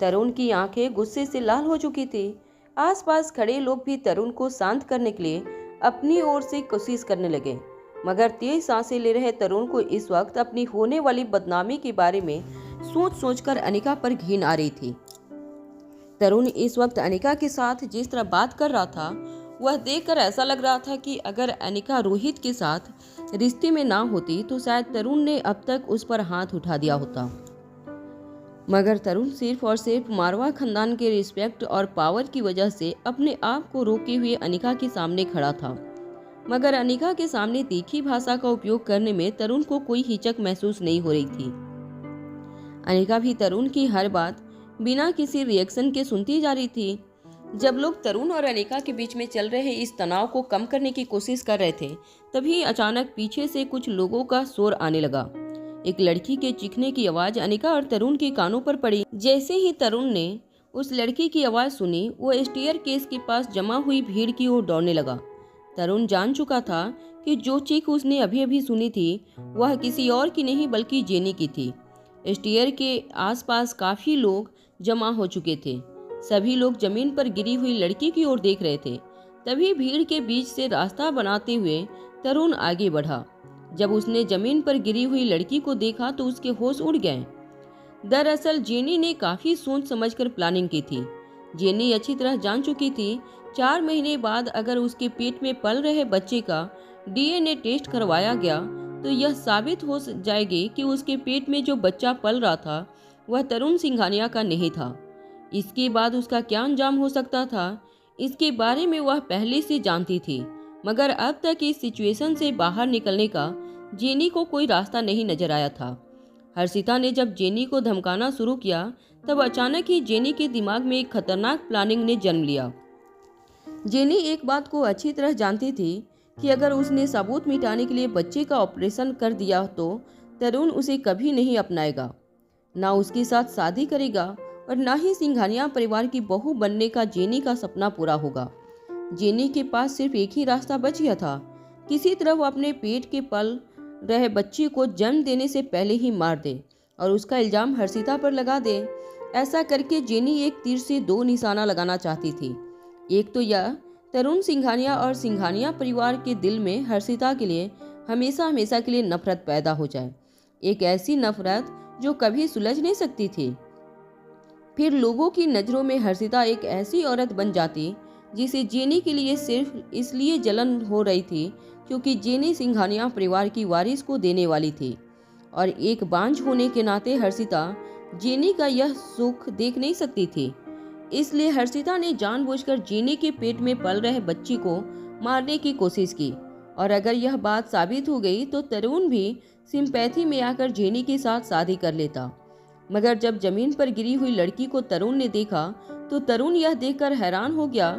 तरुण की आंखें गुस्से से लाल हो चुकी थी। आसपास खड़े लोग भी तरुण को शांत करने के लिए अपनी ओर से कोशिश करने लगे, मगर तेज सांसें ले रहे तरुण को इस वक्त अपनी होने वाली बदनामी के बारे में सोच सोचकर अनिका पर घिन आ रही थी। तरुण इस वक्त अनिका के साथ जिस तरह बात कर रहा था, वह देखकर ऐसा लग रहा था कि अगर अनिका रोहित के साथ रिश्ते में ना होती तो शायद तरुण ने अब तक उस पर हाथ उठा दिया होता। मगर तरुण सिर्फ और सिर्फ मारवा खानदान के रिस्पेक्ट और पावर की वजह से अपने आप को रोके हुए अनिका के सामने खड़ा था। मगर अनिका के सामने तीखी भाषा का उपयोग करने में तरुण को कोई हिचक महसूस नहीं हो रही थी। अनिका भी तरुण की हर बात बिना किसी रिएक्शन के सुनती जा रही थी। जब लोग तरुण और अनिका के बीच में चल रहे इस तनाव को कम करने की कोशिश कर रहे थे, तभी अचानक पीछे से कुछ लोगों का शोर आने लगा। एक लड़की के चीखने की आवाज अनिका और तरुण के कानों पर पड़ी। जैसे ही तरुण ने उस लड़की की आवाज सुनी, वो स्टेयर केस के पास जमा हुई भीड़ की ओर दौड़ने लगा। तरुण जान चुका था कि जो चीख उसने अभी अभी सुनी थी वह किसी और की नहीं बल्कि जेनी की थी। स्टेयर के आसपास काफी लोग जमा हो चुके थे। सभी लोग जमीन पर गिरी हुई लड़की की ओर देख रहे थे। तभी भीड़ के बीच से रास्ता बनाते हुए तरुण आगे बढ़ा। जब उसने जमीन पर गिरी हुई लड़की को देखा तो उसके होश उड़ गए। दरअसल जेनी ने काफी सोच समझकर प्लानिंग की थी। जेनी अच्छी तरह जान चुकी थी 4 महीने बाद अगर उसके पेट में पल रहे बच्चे का डीएनए टेस्ट करवाया गया तो यह साबित हो जाएगी कि उसके पेट में जो बच्चा पल रहा था वह तरुण सिंघानिया का नहीं था। इसके बाद उसका क्या अंजाम हो सकता था, इसके बारे में वह पहले से जानती थी। मगर अब तक इस सिचुएशन से बाहर निकलने का जेनी को कोई रास्ता नहीं नजर आया था। हर्षिता ने जब जेनी को धमकाना शुरू किया तब अचानक ही जेनी के दिमाग में एक खतरनाक प्लानिंग ने जन्म लिया। जेनी एक बात को अच्छी तरह जानती थी कि अगर उसने सबूत मिटाने के लिए बच्चे का ऑपरेशन कर दिया तो तरुण उसे कभी नहीं अपनाएगा, ना उसके साथ शादी करेगा और ना ही सिंघानिया परिवार की बहू बनने का जेनी का सपना पूरा होगा। जेनी के पास सिर्फ एक ही रास्ता बच गया था, किसी तरह वो अपने पेट के पल रहे बच्चे को जन्म देने से पहले ही मार दे और उसका इल्जाम हर्षिता पर लगा दे। ऐसा करके जेनी एक तीर से 2 निशाना लगाना चाहती थी। एक तो यह तरुण सिंघानिया और सिंघानिया परिवार के दिल में हर्षिता के लिए हमेशा हमेशा के लिए नफरत पैदा हो जाए, एक ऐसी नफरत जो कभी सुलझ नहीं सकती थी। फिर लोगों की नज़रों में हर्षिता एक ऐसी औरत बन जाती जिसे जेनी के लिए सिर्फ इसलिए जलन हो रही थी क्योंकि जेनी सिंघानिया परिवार की वारिस को देने वाली थी और एक बांझ होने के नाते हर्षिता जेनी का यह सुख देख नहीं सकती थी। इसलिए हर्षिता ने जानबूझकर जेनी के पेट में पल रहे बच्ची को मारने की कोशिश की और अगर यह बात साबित हो गई तो तरुण भी सिंपैथी में आकर जेनी के साथ शादी कर लेता। मगर जब जमीन पर गिरी हुई लड़की को तरुण ने देखा तो तरुण यह देखकर हैरान हो गया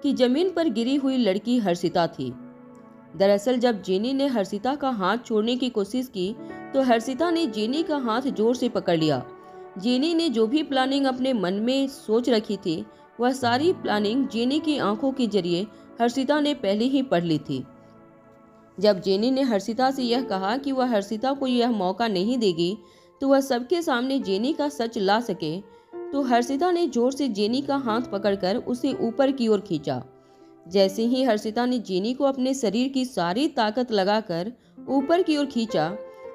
कि जमीन पर गिरी हुई लड़की हर्षिता थी। दरअसल जब जेनी ने हर्षिता का हाथ छोड़ने की कोशिश की तो हर्षिता ने जेनी का हाथ जोर से पकड़ लिया। जेनी ने जो भी प्लानिंग अपने मन में सोच रखी थी वह सारी प्लानिंग जेनी की आंखों के जरिए हर्षिता ने पहले ही पढ़ ली थी। जब जेनी ने हर्षिता से यह कहा कि वह हर्षिता को यह मौका नहीं देगी तो वह सबके सामने जेनी का सच ला सके तो हर्षिता ने जोर से जेनी का हाथ पकड़कर उसे ऊपर की ओर खींचा। जैसे ही हर्षिता ने जेनी को अपने शरीर की सारी ताकत लगाकर ऊपर की ओर खींचा,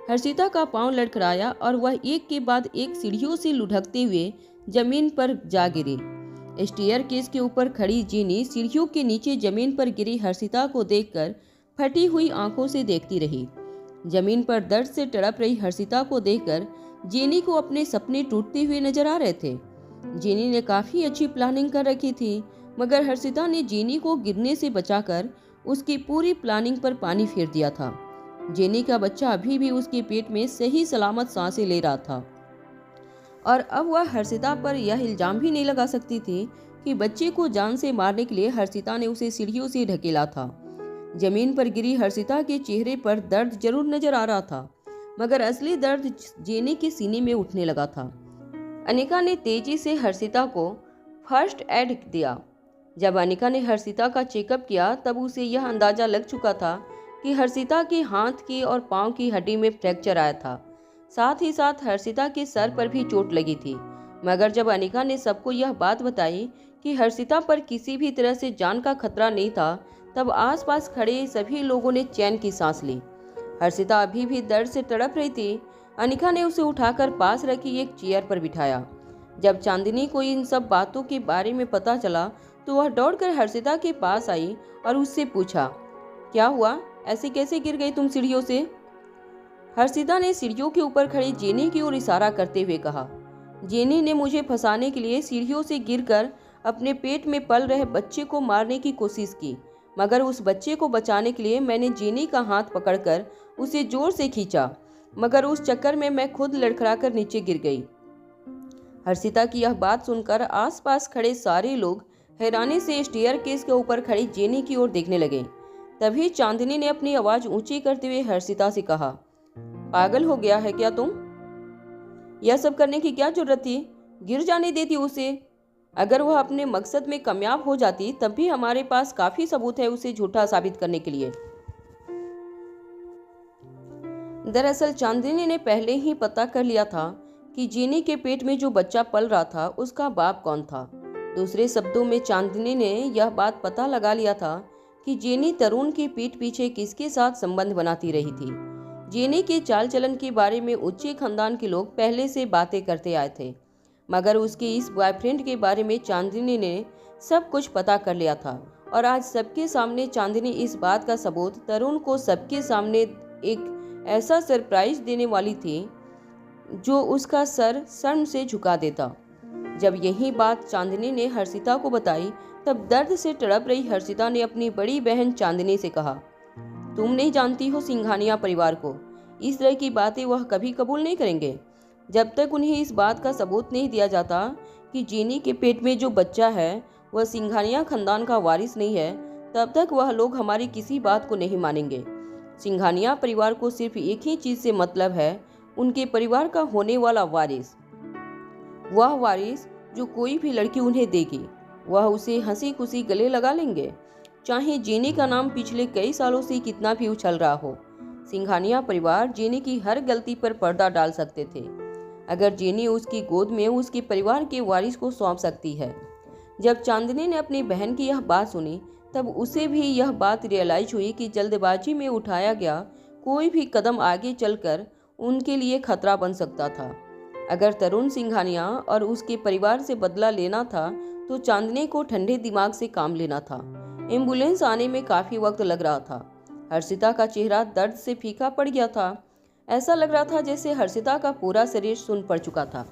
हर्षिता का पांव लड़खड़ाया और वह एक के बाद एक सीढ़ियों से लुढ़कते हुए जमीन पर जा गिरी। स्टेयरकेस के ऊपर खड़ी जेनी सीढ़ियों के नीचे जमीन पर गिरी हर्षिता को देखकर फटी हुई आंखों से देखती रही। जमीन पर दर्द से तड़प रही हर्षिता को देखकर जेनी को अपने सपने टूटते हुए नजर आ रहे थे। जेनी ने काफी अच्छी प्लानिंग कर रखी थी, मगर हर्षिता ने जेनी को गिरने से बचाकर उसकी पूरी प्लानिंग पर पानी फेर दिया था। जेनी का बच्चा अभी भी उसके पेट में सही सलामत सांसें ले रहा था और अब वह हर्षिता पर यह इल्जाम भी नहीं लगा सकती थी कि बच्चे को जान से मारने के लिए हर्षिता ने उसे सीढ़ियों से ढकेला था। जमीन पर गिरी हर्षिता के चेहरे पर दर्द जरूर नजर आ रहा था, मगर असली दर्द जेनी के सीने में उठने लगा था। अनिका ने तेजी से हर्षिता को फर्स्ट एड दिया। जब अनिका ने हर्षिता का चेकअप किया तब उसे यह अंदाजा लग चुका था कि हर्षिता के हाथ की और पांव की हड्डी में फ्रैक्चर आया था। साथ ही साथ हर्षिता के सर पर भी चोट लगी थी। मगर जब अनिका ने सबको यह बात बताई कि हर्षिता पर किसी भी तरह से जान का खतरा नहीं था, तब आसपास खड़े सभी लोगों ने चैन की सांस ली। हर्षिता अभी भी दर्द से तड़प रही थी। अनिका ने उसे उठाकर पास रखी एक चेयर पर बिठाया। जब चांदनी को इन सब बातों के बारे में पता चला तो वह दौड़कर हर्षिता के पास आई और उससे पूछा, क्या हुआ, ऐसे कैसे गिर गई तुम सीढ़ियों से? हर्षिता ने सीढ़ियों के ऊपर खड़ी जेनी की ओर इशारा करते हुए कहा, जेनी ने मुझे फंसाने के लिए सीढ़ियों से गिरकर अपने पेट में पल रहे बच्चे को मारने की कोशिश की, मगर उस बच्चे को बचाने के लिए मैंने जेनी का हाथ पकड़कर उसे जोर से खींचा, मगर उस चक्कर में मैं खुद लड़खड़ाकर नीचे गिर गई। हर्षिता की यह बात सुनकर आसपास खड़े सारे लोग हैरानी से स्टेयरकेस के ऊपर खड़ी जेनी की ओर देखने लगे। तभी चांदनी ने अपनी आवाज ऊंची करते हुए हर्षिता से कहा, पागल हो गया है क्या तुम? यह सब करने की क्या जरूरत थी? गिर जाने देती उसे। अगर वह अपने मकसद में कामयाब हो जाती तब भी हमारे पास काफी सबूत है उसे झूठा साबित करने के लिए। दरअसल चांदनी ने पहले ही पता कर लिया था कि जेनी के पेट में जो बच्चा पल रहा था उसका बाप कौन था। दूसरे शब्दों में चांदनी ने यह बात पता लगा लिया था कि जेनी तरुण की पीठ पीछे किसके साथ संबंध बनाती रही थी। जेनी के चाल चलन के बारे में उच्च खानदान के लोग पहले से बातें करते आए थे, मगर उसके इस बॉयफ्रेंड के बारे में चांदनी ने सब कुछ पता कर लिया था और आज सबके सामने चांदनी इस बात का सबूत तरुण को सबके सामने एक ऐसा सरप्राइज देने वाली थी जो उसका सर शर्म से झुका देता। जब यही बात चांदनी ने हर्षिता को बताई तब दर्द से तड़प रही हर्षिता ने अपनी बड़ी बहन चांदनी से कहा, तुम नहीं जानती हो सिंघानिया परिवार को, इस तरह की बातें वह कभी कबूल नहीं करेंगे। जब तक उन्हें इस बात का सबूत नहीं दिया जाता कि जेनी के पेट में जो बच्चा है वह सिंघानिया खानदान का वारिस नहीं है, तब तक वह लोग हमारी किसी बात को नहीं मानेंगे। सिंघानिया परिवार को सिर्फ एक ही चीज से मतलब है, उनके परिवार का होने वाला वारिस। वह वारिस जो कोई भी लड़की उन्हें देगी वह उसे हंसी खुशी गले लगा लेंगे, चाहे जेनी का नाम पिछले कई सालों से कितना भी उछल रहा हो। सिंघानिया परिवार जेनी की हर गलती पर पर्दा डाल सकते थे अगर जेनी उसकी गोद में उसके परिवार के वारिस को सौंप सकती है। जब चांदनी ने अपनी बहन की यह बात सुनी तब उसे भी यह बात रियलाइज हुई कि जल्दबाजी में उठाया गया कोई भी कदम आगे चलकर उनके लिए खतरा बन सकता था। अगर तरुण सिंघानिया और उसके परिवार से बदला लेना था तो चांदनी को ठंडे दिमाग से काम लेना था। एम्बुलेंस आने में काफी वक्त लग रहा था। हर्षिता का चेहरा दर्द से फीका पड़ गया था। ऐसा लग रहा था जैसे हर्षिता का पूरा शरीर सुन्न पड़ चुका था।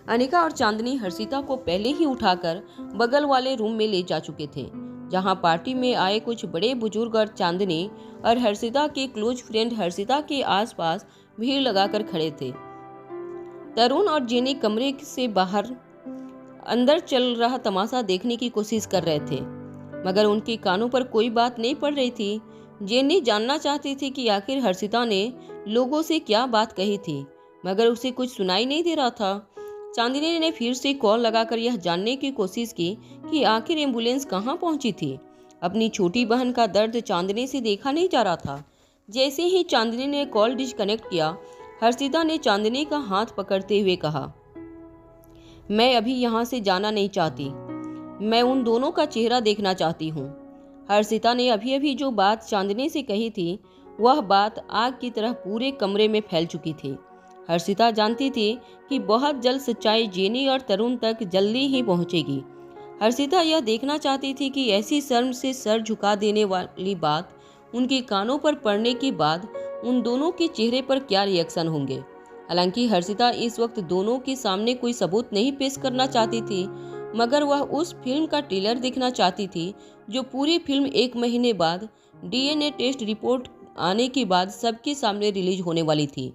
अनिका और चांदनी हर्षिता को पहले ही उठाकर बगल वाले रूम में ले जा चुके थे, जहां पार्टी में आए कुछ बड़े बुजुर्ग और चांदनी और हर्षिता के क्लोज फ्रेंड हर्षिता के आसपास भीड़ लगाकर खड़े थे। तरुण और जेनी कमरे से बाहर अंदर चल रहा तमाशा देखने की कोशिश कर रहे थे, मगर उनके कानों पर कोई बात नहीं पड़ रही थी। जेनी जानना चाहती थी कि आखिर हर्षिता ने लोगों से क्या बात कही थी, मगर उसे कुछ सुनाई नहीं दे रहा था। चांदनी ने फिर से कॉल लगाकर यह जानने की कोशिश की कि आखिर एम्बुलेंस कहाँ पहुंची थी। अपनी छोटी बहन का दर्द चांदनी से देखा नहीं जा रहा था। जैसे ही चांदनी ने कॉल डिस्कनेक्ट किया, हर्षिता ने चांदनी का हाथ पकड़ते हुए कहा, मैं अभी यहाँ से जाना नहीं चाहती। मैं उन दोनों का चेहरा देखना चाहती हूँ। हर्षिता ने अभी अभी जो बात चांदनी से कही थी, वह बात आग की तरह पूरे कमरे में फैल चुकी थी। हर्षिता जानती थी कि बहुत जल्द सच्चाई जेनी और तरुण तक जल्दी ही पहुंचेगी। हर्षिता यह देखना चाहती थी कि ऐसी शर्म से सर झुका देने वाली बात उनके कानों पर पड़ने के बाद उन दोनों के चेहरे पर क्या रिएक्शन होंगे। हालांकि हर्षिता इस वक्त दोनों के सामने कोई सबूत नहीं पेश करना चाहती थी, मगर वह उस फिल्म का ट्रेलर देखना चाहती थी जो पूरी फिल्म 1 महीने बाद डीएनए टेस्ट रिपोर्ट आने के बाद सबके सामने रिलीज होने वाली थी।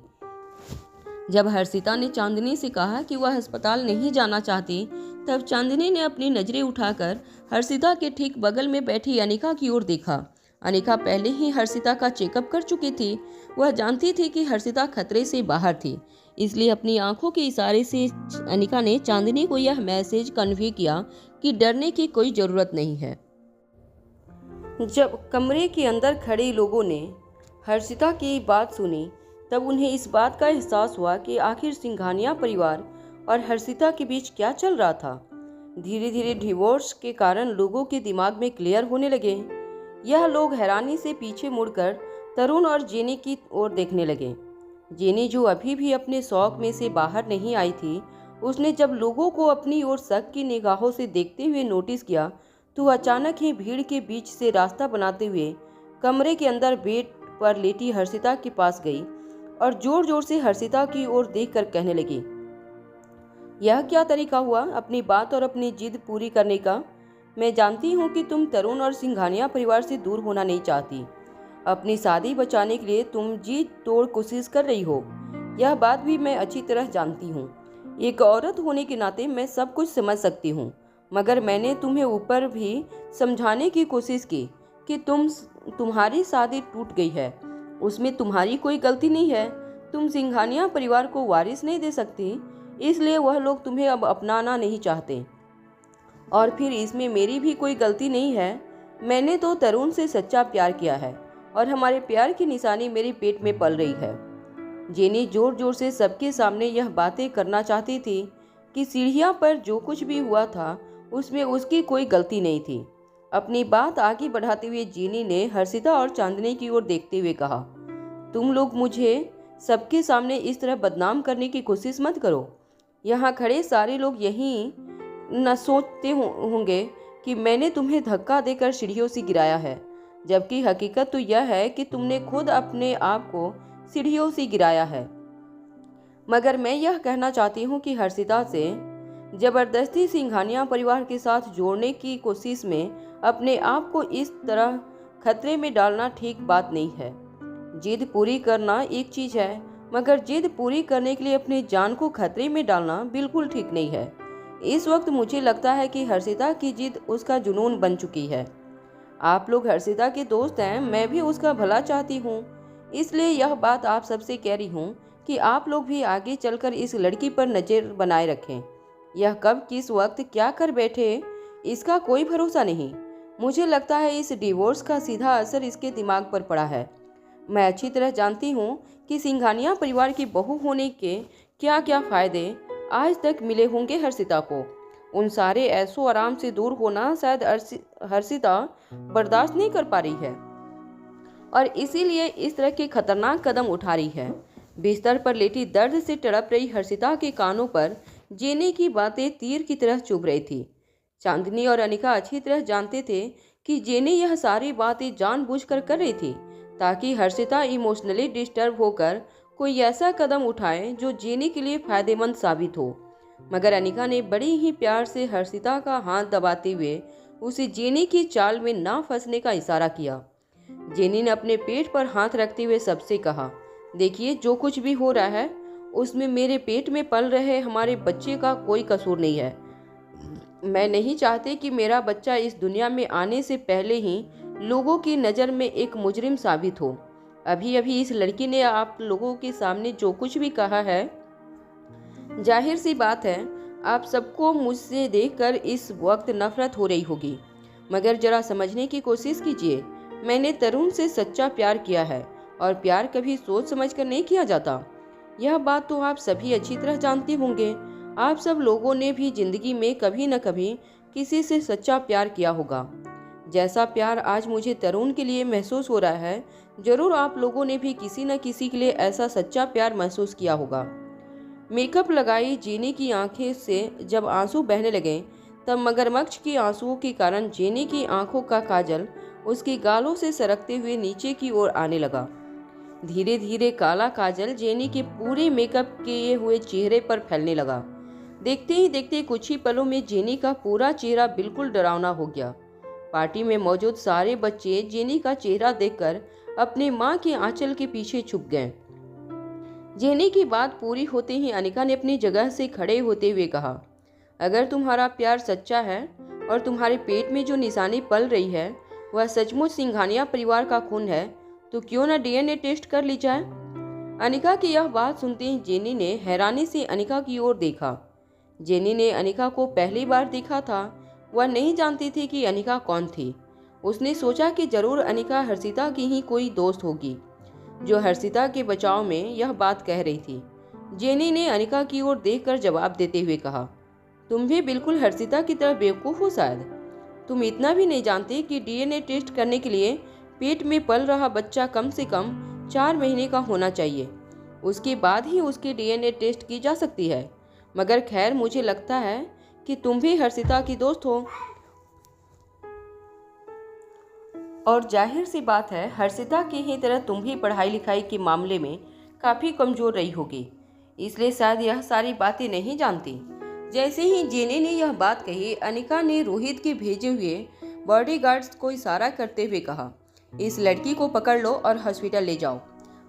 जब हर्षिता ने चांदनी से कहा कि वह अस्पताल नहीं जाना चाहती, तब चांदनी ने अपनी नजरें उठाकर हर्षिता के ठीक बगल में बैठी अनिका की ओर देखा। अनिका पहले ही हर्षिता का चेकअप कर चुकी थी। वह जानती थी कि हर्षिता खतरे से बाहर थी, इसलिए अपनी आंखों के इशारे से अनिका ने चांदनी को यह मैसेज कन्वे किया कि डरने की कोई ज़रूरत नहीं है। जब कमरे के अंदर खड़े लोगों ने हर्षिता की बात सुनी, तब उन्हें इस बात का एहसास हुआ कि आखिर सिंघानिया परिवार और हर्षिता के बीच क्या चल रहा था। धीरे धीरे डिवोर्स के कारण लोगों के दिमाग में क्लियर होने लगे। यह लोग हैरानी से पीछे मुड़कर तरुण और जेनी की ओर देखने लगे। जेनी, जो अभी भी अपने शौक में से बाहर नहीं आई थी, उसने जब लोगों को अपनी ओर शक की निगाहों से देखते हुए नोटिस किया, तो अचानक ही भीड़ के बीच से रास्ता बनाते हुए कमरे के अंदर बेड पर लेटी हर्षिता के पास गई और जोर जोर से हर्षिता की ओर देखकर कहने लगी, यह क्या तरीका हुआ अपनी बात और अपनी जिद पूरी करने का? मैं जानती हूँ कि तुम तरुण और सिंघानिया परिवार से दूर होना नहीं चाहती। अपनी शादी बचाने के लिए तुम जी तोड़ कोशिश कर रही हो। यह बात भी मैं अच्छी तरह जानती हूँ। एक औरत होने के नाते मैं सब कुछ समझ सकती हूँ, मगर मैंने तुम्हें ऊपर भी समझाने की कोशिश की कि तुम्हारी शादी टूट गई है, उसमें तुम्हारी कोई गलती नहीं है। तुम सिंघानिया परिवार को वारिस नहीं दे सकती, इसलिए वह लोग तुम्हें अब अपनाना नहीं चाहते। और फिर इसमें मेरी भी कोई गलती नहीं है। मैंने तो तरुण से सच्चा प्यार किया है और हमारे प्यार की निशानी मेरे पेट में पल रही है। जेनी जोर जोर से सबके सामने यह बातें करना चाहती थी कि सीढ़ियाँ पर जो कुछ भी हुआ था उसमें उसकी कोई गलती नहीं थी। अपनी बात आगे बढ़ाते हुए जेनी ने हर्षिता और चांदनी की ओर देखते हुए कहा, तुम लोग मुझे सबके सामने इस तरह बदनाम करने की कोशिश मत करो। यहाँ खड़े सारे लोग यही न सोचते होंगे कि मैंने तुम्हें धक्का देकर सीढ़ियों से गिराया है, जबकि हकीकत तो यह है कि तुमने खुद अपने आप को सीढ़ियों से गिराया है। मगर मैं यह कहना चाहती हूँ कि हर्षिता से जबरदस्ती सिंघानिया परिवार के साथ जोड़ने की कोशिश में अपने आप को इस तरह खतरे में डालना ठीक बात नहीं है। जिद पूरी करना एक चीज़ है, मगर जिद पूरी करने के लिए अपनी जान को खतरे में डालना बिल्कुल ठीक नहीं है। इस वक्त मुझे लगता है कि हर्षिता की जिद उसका जुनून बन चुकी है। आप लोग हर्षिता के दोस्त हैं, मैं भी उसका भला चाहती हूँ, इसलिए यह बात आप सबसे कह रही हूँ कि आप लोग भी आगे चलकर इस लड़की पर नज़र बनाए रखें। यह कब किस वक्त क्या कर बैठे, इसका कोई भरोसा नहीं। मुझे लगता है इस डिवोर्स का सीधा असर इसके दिमाग पर पड़ा है। मैं अच्छी तरह जानती हूँ कि सिंघानिया परिवार की बहू होने के क्या क्या फ़ायदे आज तक मिले होंगे हर्षिता को। उन सारे ऐशो आराम से दूर होना शायद हर्षिता बर्दाश्त नहीं कर पा रही है और इसीलिए इस तरह के खतरनाक कदम उठा रही है। बिस्तर पर लेटी दर्द से तड़प रही हर्षिता के कानों पर जेनी की बातें तीर की तरह चुभ रही थी। चांदनी और अनिका अच्छी तरह जानते थे कि जेनी यह सारी बातें जानबूझकर कर रही थी ताकि हर्षिता इमोशनली डिस्टर्ब होकर कोई ऐसा कदम उठाए जो जेनी के लिए फायदेमंद साबित हो। मगर अनिका ने बड़ी ही प्यार से हर्षिता का हाथ दबाते हुए उसे जेनी की चाल में ना फंसने का इशारा किया। जेनी ने अपने पेट पर हाथ रखते हुए सबसे कहा, देखिए, जो कुछ भी हो रहा है उसमें मेरे पेट में पल रहे हमारे बच्चे का कोई कसूर नहीं है। मैं नहीं चाहती कि मेरा बच्चा इस दुनिया में आने से पहले ही लोगों की नज़र में एक मुजरिम साबित हो। अभी अभी इस लड़की ने आप लोगों के सामने जो कुछ भी कहा है, जाहिर सी बात है आप सबको मुझसे देखकर इस वक्त नफरत हो रही होगी, मगर जरा समझने की कोशिश कीजिए। मैंने तरुण से सच्चा प्यार किया है और प्यार कभी सोच समझकर नहीं किया जाता। यह बात तो आप सभी अच्छी तरह जानते होंगे। आप सब लोगों ने भी जिंदगी में कभी न कभी किसी से सच्चा प्यार किया होगा। जैसा प्यार आज मुझे तरुण के लिए महसूस हो रहा है, जरूर आप लोगों ने भी किसी न किसी के लिए ऐसा सच्चा प्यार महसूस किया होगा। मेकअप लगाई जेनी की आंखें से जब आंसू बहने लगे, तब मगरमच्छ की आंसुओं के कारण जेनी की आंखों का काजल उसकी गालों से सरकते हुए नीचे की ओर आने लगा। धीरे धीरे काला काजल जेनी के पूरे मेकअप किए हुए चेहरे पर फैलने लगा। देखते ही देखते कुछ ही पलों में जेनी का पूरा चेहरा बिल्कुल डरावना हो गया। पार्टी में मौजूद सारे बच्चे जेनी का चेहरा देखकर अपने माँ के आंचल के पीछे छुप गए। जेनी की बात पूरी होते ही अनिका ने अपनी जगह से खड़े होते हुए कहा, अगर तुम्हारा प्यार सच्चा है और तुम्हारे पेट में जो निशानी पल रही है वह सचमुच सिंघानिया परिवार का खून है, तो क्यों न डीएनए टेस्ट कर ली जाए। अनिका की यह बात सुनते ही जेनी ने हैरानी से अनिका की ओर देखा। जेनी ने अनिका को पहली बार देखा था। वह नहीं जानती थी कि अनिका कौन थी। उसने सोचा कि जरूर अनिका हर्षिता की ही कोई दोस्त होगी जो हर्षिता के बचाव में यह बात कह रही थी। जेनी ने अनिका की ओर देखकर जवाब देते हुए कहा, तुम भी बिल्कुल हर्षिता की तरह बेवकूफ़ हो शायद। तुम इतना भी नहीं जानते कि डीएनए टेस्ट करने के लिए पेट में पल रहा बच्चा कम से कम 4 महीने का होना चाहिए। उसके बाद ही उसकी डीएनए टेस्ट की जा सकती है। मगर खैर, मुझे लगता है कि तुम भी हर्षिता की दोस्त हो और जाहिर सी बात है हर्षिता की ही तरह तुम भी पढ़ाई लिखाई के मामले में काफ़ी कमज़ोर रही होगी, इसलिए शायद यह सारी बातें नहीं जानती। जैसे ही जेनी ने यह बात कही, अनिका ने रोहित के भेजे हुए बॉडीगार्ड्स को इशारा करते हुए कहा, इस लड़की को पकड़ लो और हॉस्पिटल ले जाओ।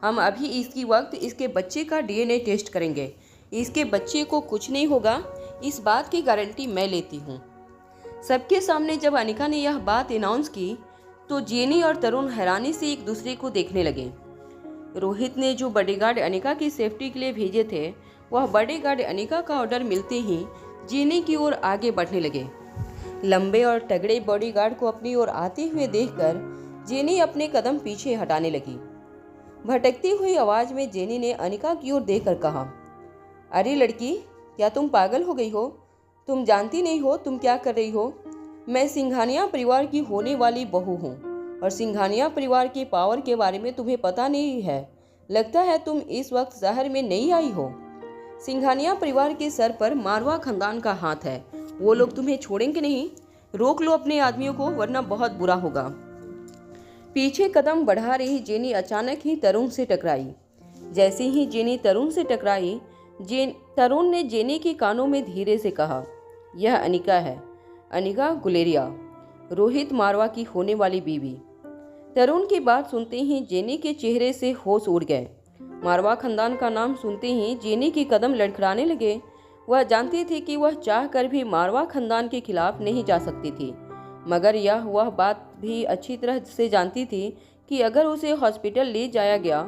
हम अभी इसकी वक्त इसके बच्चे का डीएनए टेस्ट करेंगे। इसके बच्चे को कुछ नहीं होगा, इस बात की गारंटी मैं लेती हूँ। सबके सामने जब अनिका ने यह बात अनाउंस की तो जेनी और तरुण हैरानी से एक दूसरे को देखने लगे। रोहित ने जो बॉडीगार्ड अनिका की सेफ्टी के लिए भेजे थे, वह बॉडीगार्ड अनिका का ऑर्डर मिलते ही जेनी की ओर आगे बढ़ने लगे। लंबे और तगड़े बॉडीगार्ड को अपनी ओर आते हुए देखकर जेनी अपने कदम पीछे हटाने लगी। भटकती हुई आवाज में जेनी ने अनिका की ओर देखकर कहा, अरे लड़की, क्या तुम पागल हो गई हो? तुम जानती नहीं हो तुम क्या कर रही हो? मैं सिंघानिया परिवार की होने वाली बहू हूँ और सिंघानिया परिवार के पावर के बारे में तुम्हें पता नहीं है। लगता है तुम इस वक्त शहर में नहीं आई हो। सिंघानिया परिवार के सर पर मारवा खानदान का हाथ है। वो लोग तुम्हें छोड़ेंगे नहीं। रोक लो अपने आदमियों को, वरना बहुत बुरा होगा। पीछे कदम बढ़ा रही जेनी अचानक ही तरुण से टकराई। जैसे ही जेनी तरुण से टकराई, तरुण ने जेनी के कानों में धीरे से कहा, यह अनिका है, अनिका गुलेरिया, रोहित मारवा की होने वाली बीवी। तरुण की बात सुनते ही जेनी के चेहरे से होश उड़ गए। मारवा खानदान का नाम सुनते ही जेनी के कदम लड़खड़ाने लगे। वह जानती थी कि वह चाहकर भी मारवा खानदान के खिलाफ नहीं जा सकती थी, मगर वह बात भी अच्छी तरह से जानती थी कि अगर उसे हॉस्पिटल ले जाया गया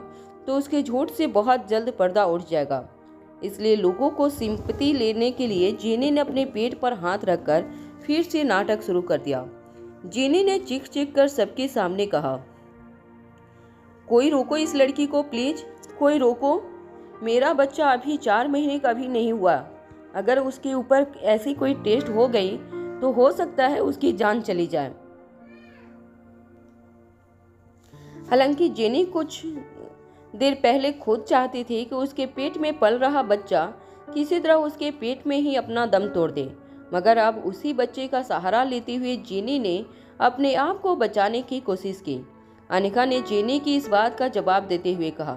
तो उसके झूठ से बहुत जल्द पर्दा उठ जाएगा। इसलिए लोगों को सिंपैथी लेने के लिए जेनी ने अपने पेट पर हाथ रखकर फिर से नाटक शुरू कर दिया। जेनी ने चीख चीख कर सबके सामने कहा, कोई रोको इस लड़की को प्लीज, कोई रोको। मेरा बच्चा अभी 4 महीने का भी नहीं हुआ। अगर उसके ऊपर ऐसी कोई टेस्ट हो गई तो हो सकता है उसकी जान चली जाए। हालांकि जेनी कुछ देर पहले खुद चाहती थी कि उसके पेट में पल रहा बच्चा किसी तरह उसके पेट में ही अपना दम तोड़ दे, मगर अब उसी बच्चे का सहारा लेते हुए जेनी ने अपने आप को बचाने की कोशिश की। अनिका ने जेनी की इस बात का जवाब देते हुए कहा,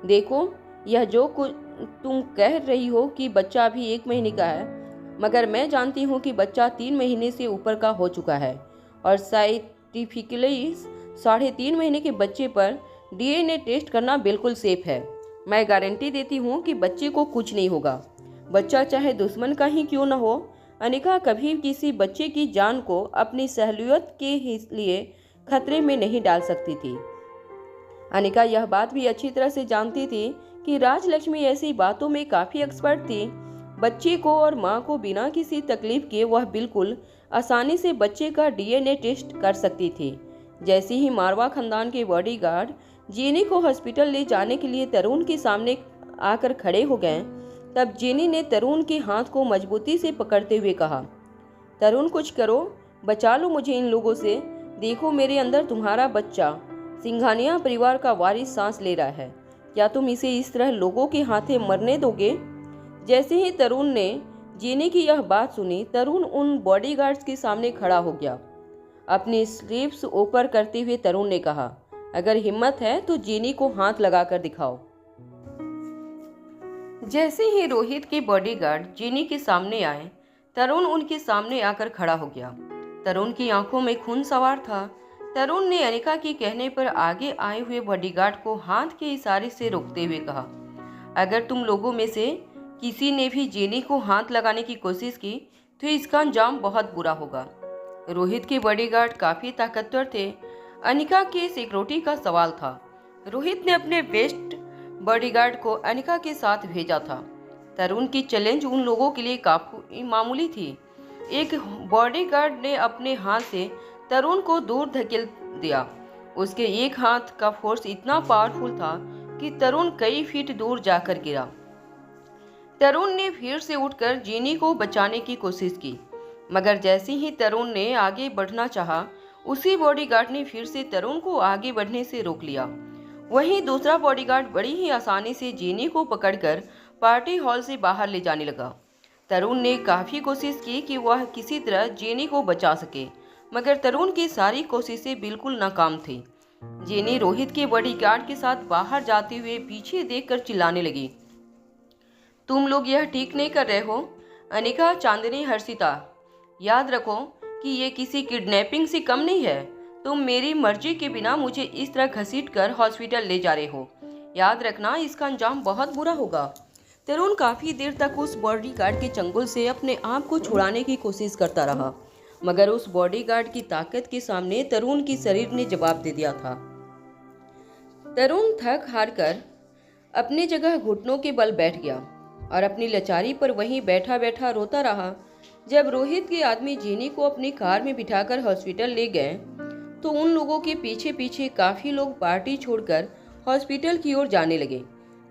देखो, यह जो कुछ तुम कह रही हो कि बच्चा अभी 1 महीने का है, मगर मैं जानती हूँ कि बच्चा 3 महीने से ऊपर का हो चुका है और साइंटिफिकली 3.5 महीने के बच्चे पर डीएनए टेस्ट करना बिल्कुल सेफ है। मैं गारंटी देती हूँ कि बच्चे को कुछ नहीं होगा। बच्चा चाहे दुश्मन का ही क्यों न हो, अनिका कभी किसी बच्चे की जान को अपनी सहूलियत के लिए खतरे में नहीं डाल सकती थी। अनिका यह बात भी अच्छी तरह से जानती थी कि राजलक्ष्मी ऐसी बातों में काफ़ी एक्सपर्ट थी। बच्चे को और माँ को बिना किसी तकलीफ के वह बिल्कुल आसानी से बच्चे का डीएनए टेस्ट कर सकती थी। जैसे ही मारवा खानदान के बॉडीगार्ड जेनी को हॉस्पिटल ले जाने के लिए तरुण के सामने आकर खड़े हो गए, तब जेनी ने तरुण के हाथ को मजबूती से पकड़ते हुए कहा, तरुण कुछ करो, बचा लो मुझे इन लोगों से। देखो मेरे अंदर तुम्हारा बच्चा सिंघानिया परिवार का वारिस सांस ले रहा है। क्या तुम इसे इस तरह लोगों के हाथे मरने दोगे? जैसे ही तरुण ने जेनी की यह बात सुनी, तरुण उन बॉडीगार्ड्स के सामने खड़ा हो गया। अपनी स्लीव्स ऊपर करते हुए तरुण ने कहा, अगर हिम्मत है तो जेनी को हाथ लगाकर दिखाओ। जैसे ही रोहित के बॉडीगार्ड जेनी के सामने आए, तरुण उनके सामने आकर खड़ा हो गया। तरुण की आंखों में खून सवार था। तरुण ने अनिका के कहने पर आगे आए हुए बॉडीगार्ड को हाथ के इशारे से रोकते हुए कहा, अगर तुम लोगों में से किसी ने भी जेनी को हाथ लगाने की कोशिश की तो इसका अंजाम बहुत बुरा होगा। रोहित के बॉडीगार्ड काफी ताकतवर थे। अनिका के सिक्योरिटी का सवाल था। रोहित ने अपने बेस्ट बॉडीगार्ड को अनिका के साथ भेजा था। तरुण की चैलेंज उन लोगों के लिए काफी मामूली थी। एक बॉडीगार्ड ने अपने हाथ से तरुण को दूर धकेल दिया। उसके एक हाथ का फोर्स इतना पावरफुल था कि तरुण कई फीट दूर जाकर गिरा। तरुण ने फिर से उठकर जेनी को बचाने की कोशिश की, मगर जैसे ही तरुण ने आगे बढ़ना चाहा, उसी बॉडीगार्ड ने फिर से तरुण को आगे बढ़ने से रोक लिया। वहीं दूसरा बॉडीगार्ड बड़ी ही आसानी से जेनी को पकड़कर पार्टी हॉल से बाहर ले जाने लगा। तरुण ने काफ़ी कोशिश की कि वह किसी तरह जेनी को बचा सके, मगर तरुण की सारी कोशिशें बिल्कुल नाकाम थी। जेनी रोहित के बॉडीगार्ड के साथ बाहर जाते हुए पीछे देखकर चिल्लाने लगी, तुम लोग यह ठीक नहीं कर रहे हो। अनिका, चांदनी, हर्षिता, याद रखो कि ये किसी किडनैपिंग से कम नहीं है। तुम मेरी मर्जी के बिना मुझे इस तरह घसीट कर हॉस्पिटल ले जा रहे हो। याद रखना, इसका अंजाम बहुत बुरा होगा। तरुण काफ़ी देर तक उस बॉडीगार्ड के चंगुल से अपने आप को छुड़ाने की कोशिश करता रहा, मगर उस बॉडीगार्ड की ताकत के सामने तरुण की शरीर ने जवाब दे दिया था। तरुण थक हार कर अपनी जगह घुटनों के बल बैठ गया और अपनी लाचारी पर वहीं बैठा बैठा रोता रहा। जब रोहित के आदमी जेनी को अपनी कार में बिठाकर हॉस्पिटल ले गए तो उन लोगों के पीछे पीछे काफ़ी लोग पार्टी छोड़कर हॉस्पिटल की ओर जाने लगे।